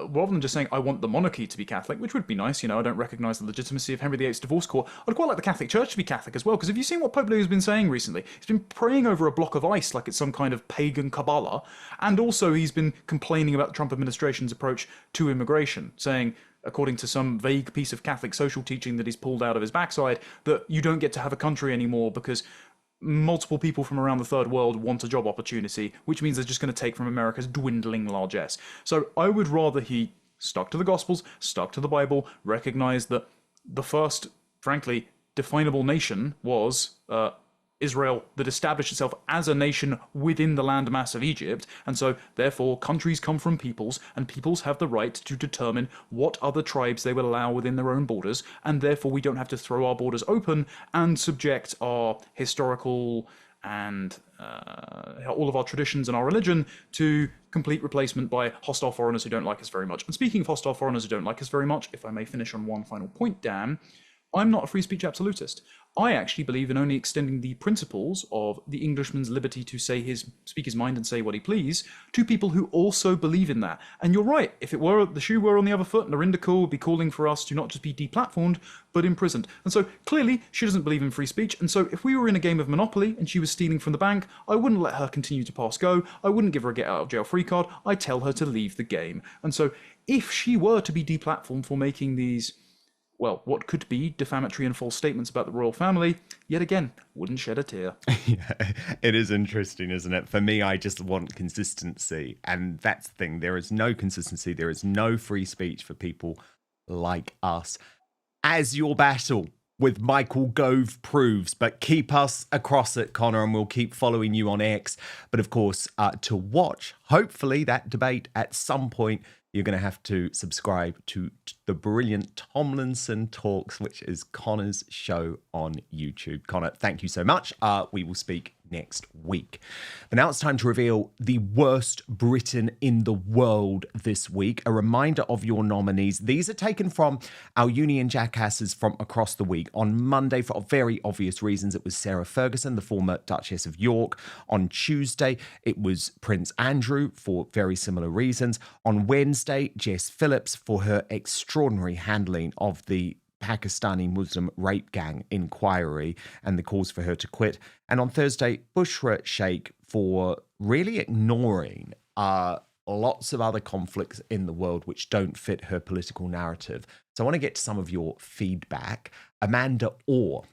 want the monarchy to be Catholic, which would be nice, you know, I don't recognise the legitimacy of Henry VIII's divorce court. I'd quite like the Catholic Church to be Catholic as well, because have you seen what Pope Leo has been saying recently? He's been praying over a block of ice like it's some kind of pagan Kabbalah, and also he's been complaining about the Trump administration's approach to immigration, saying, according to some vague piece of Catholic social teaching that he's pulled out of his backside, that you don't get to have a country anymore because multiple people from around the third world want a job opportunity, which means they're just going to take from America's dwindling largesse. So I would rather he stuck to the Gospels, stuck to the Bible, recognised that the first, frankly, definable nation was Israel that established itself as a nation within the landmass of Egypt, and so therefore countries come from peoples, and peoples have the right to determine what other tribes they will allow within their own borders, and therefore we don't have to throw our borders open and subject our historical and all of our traditions and our religion to complete replacement by hostile foreigners who don't like us very much. And speaking of hostile foreigners who don't like us very much, if I may finish on one final point, Dan, I'm not a free speech absolutist. I actually believe in only extending the principles of the Englishman's liberty to speak his mind and say what he please to people who also believe in that. And you're right, if it were the shoe were on the other foot, Narinda Kaur would be calling for us to not just be deplatformed, but imprisoned. And so clearly she doesn't believe in free speech. And so if we were in a game of Monopoly and she was stealing from the bank, I wouldn't let her continue to pass go. I wouldn't give her a get out of jail free card. I'd tell her to leave the game. And so if she were to be deplatformed for making these, well, what could be defamatory and false statements about the royal family, yet again, wouldn't shed a tear. Yeah, it is interesting, isn't it? For me, I just want consistency. And that's the thing. There is no consistency. There is no free speech for people like us. As your battle with Michael Gove proves, but keep us across it, Connor, and we'll keep following you on X. But of course, to watch, hopefully, that debate at some point, you're going to have to subscribe to the brilliant Tomlinson Talks, which is Connor's show on YouTube. Connor, thank you so much. We will speak next week. But now it's time to reveal the worst Britain in the world this week. A reminder of your nominees. These are taken from our Union Jackasses from across the week. On Monday, for very obvious reasons, it was Sarah Ferguson, the former Duchess of York. On Tuesday, it was Prince Andrew for very similar reasons. On Wednesday, Jess Phillips for her extraordinary handling of the Pakistani Muslim rape gang inquiry and the calls for her to quit. And on Thursday, Bushra Sheikh for really ignoring lots of other conflicts in the world which don't fit her political narrative. So I want to get to some of your feedback. Amanda Orr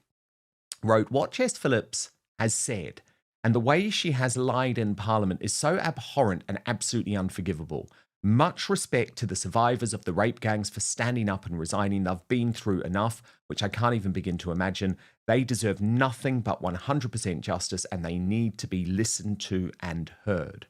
wrote, what Jess Phillips has said and the way she has lied in Parliament is so abhorrent and absolutely unforgivable. Much respect to the survivors of the rape gangs for standing up and resigning. They've been through enough, which I can't even begin to imagine. They deserve nothing but 100% justice, and they need to be listened to and heard.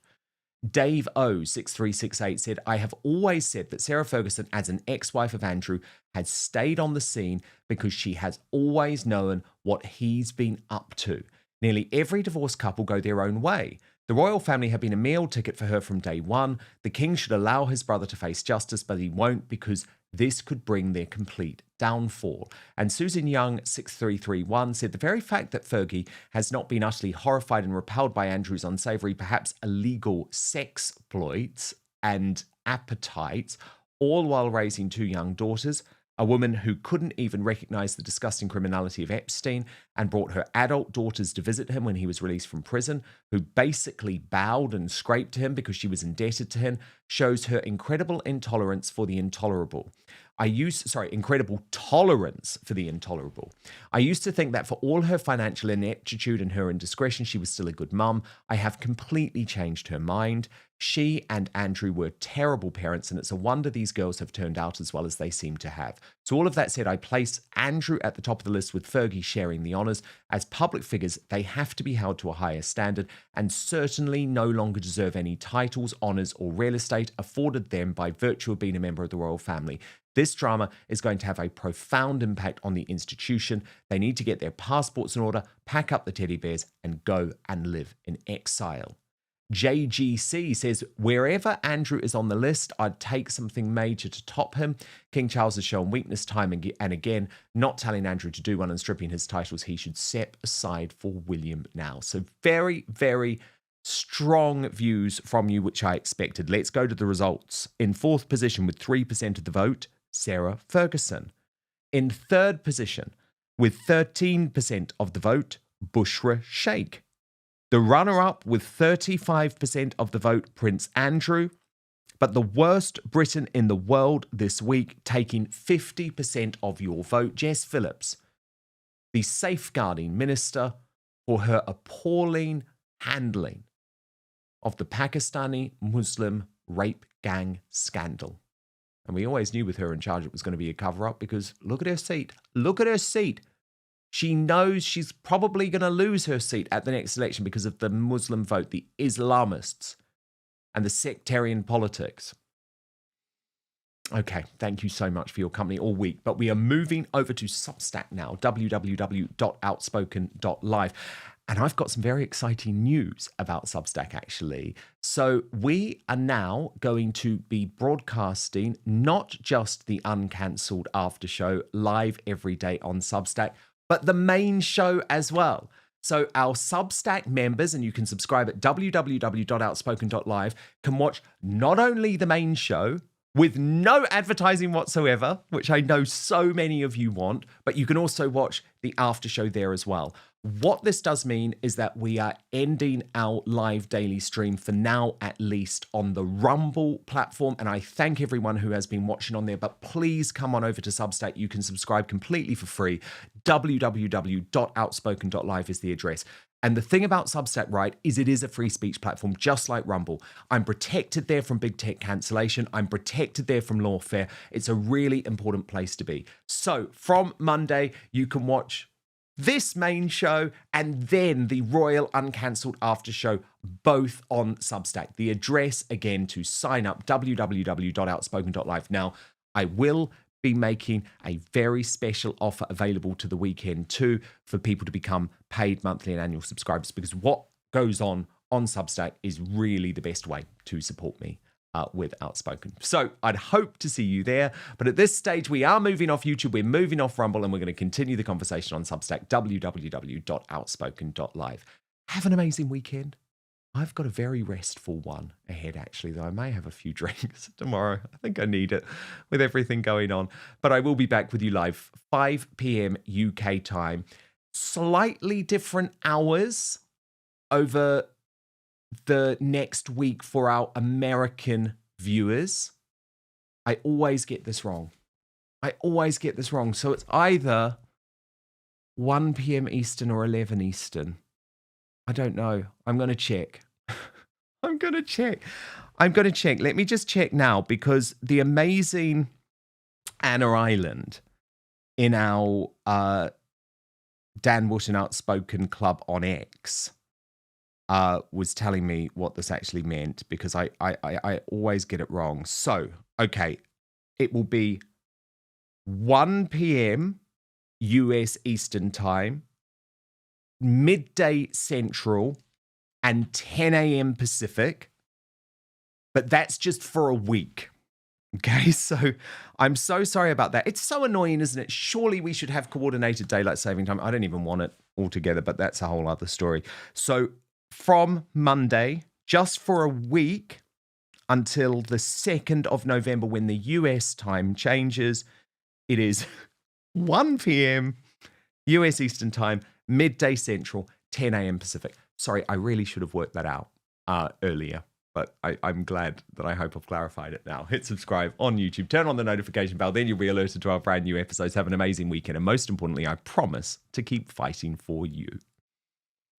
Dave O6368 said, I have always said that Sarah Ferguson, as an ex-wife of Andrew, has stayed on the scene because she has always known what he's been up to. Nearly every divorced couple go their own way. The royal family have been a meal ticket for her from day one. The king should allow his brother to face justice, but he won't because this could bring their complete downfall. And Susan Young, 6331, said the very fact that Fergie has not been utterly horrified and repelled by Andrew's unsavoury, perhaps illegal sex exploits and appetites, all while raising two young daughters, a woman who couldn't even recognise the disgusting criminality of Epstein and brought her adult daughters to visit him when he was released from prison, who basically bowed and scraped to him because she was indebted to him, shows her incredible intolerance for the intolerable. Incredible tolerance for the intolerable. I used to think that for all her financial ineptitude and her indiscretion, she was still a good mum. I have completely changed her mind. She and Andrew were terrible parents, and it's a wonder these girls have turned out as well as they seem to have. So all of that said, I place Andrew at the top of the list with Fergie sharing the honours. As public figures, they have to be held to a higher standard and certainly no longer deserve any titles, honours or real estate afforded them by virtue of being a member of the royal family. This drama is going to have a profound impact on the institution. They need to get their passports in order, pack up the teddy bears and go and live in exile. JGC says, wherever Andrew is on the list, I'd take something major to top him. King Charles has shown weakness time and again, not telling Andrew to do one and stripping his titles. He should step aside for William now. So very, very strong views from you, which I expected. Let's go to the results. In fourth position with 3% of the vote, Sarah Ferguson. In third position with 13% of the vote, Bushra Sheikh. The runner-up with 35% of the vote, Prince Andrew. But the worst Briton in the world this week, taking 50% of your vote, Jess Phillips, the safeguarding minister for her appalling handling of the Pakistani Muslim rape gang scandal. And we always knew with her in charge it was going to be a cover-up because look at her seat. Look at her seat. She knows she's probably going to lose her seat at the next election because of the Muslim vote, the Islamists, and the sectarian politics. Okay, thank you so much for your company all week. But we are moving over to Substack now, www.outspoken.live. And I've got some very exciting news about Substack, actually. So we are now going to be broadcasting not just the uncancelled after show live every day on Substack, but the main show as well. So our Substack members, and you can subscribe at www.outspoken.live, can watch not only the main show with no advertising whatsoever, which I know so many of you want, but you can also watch the after show there as well. What this does mean is that we are ending our live daily stream for now, at least on the Rumble platform. And I thank everyone who has been watching on there, but please come on over to Substack. You can subscribe completely for free. www.outspoken.live is the address. And the thing about Substack, right, is it is a free speech platform, just like Rumble. I'm protected there from big tech cancellation. I'm protected there from lawfare. It's a really important place to be. So from Monday, you can watch this main show and then the Royal Uncancelled After Show, both on Substack. The address, again, to sign up, www.outspoken.live. Now, I will be making a very special offer available to the weekend too for people to become paid monthly and annual subscribers, because what goes on Substack is really the best way to support me with Outspoken. So I'd hope to see you there. But at this stage, we are moving off YouTube, we're moving off Rumble, and we're going to continue the conversation on Substack, www.outspoken.live. Have an amazing weekend. I've got a very restful one ahead, actually, though I may have a few drinks tomorrow. I think I need it with everything going on. But I will be back with you live, 5 p.m. UK time. Slightly different hours over the next week for our American viewers. I always get this wrong. So it's either 1 p.m. Eastern or 11 Eastern. I don't know. I'm going to check. Let me just check now, because the amazing Anna Island in our Dan Wootton Outspoken Club on X was telling me what this actually meant, because I always get it wrong. So, okay, it will be 1 p.m. US Eastern Time, midday Central, and 10 a.m. Pacific. But that's just for a week. Okay, so I'm so sorry about that. It's so annoying, isn't it? Surely we should have coordinated daylight saving time. I don't even want it altogether, but that's a whole other story. So from Monday, just for a week until the 2nd of November, when the US time changes, it is 1 p.m. US Eastern Time, midday Central, 10 a.m. Pacific. Sorry, I really should have worked that out earlier, but I'm glad that I hope I've clarified it now. Hit subscribe on YouTube, turn on the notification bell, then you'll be alerted to our brand new episodes. Have an amazing weekend, and most importantly, I promise to keep fighting for you.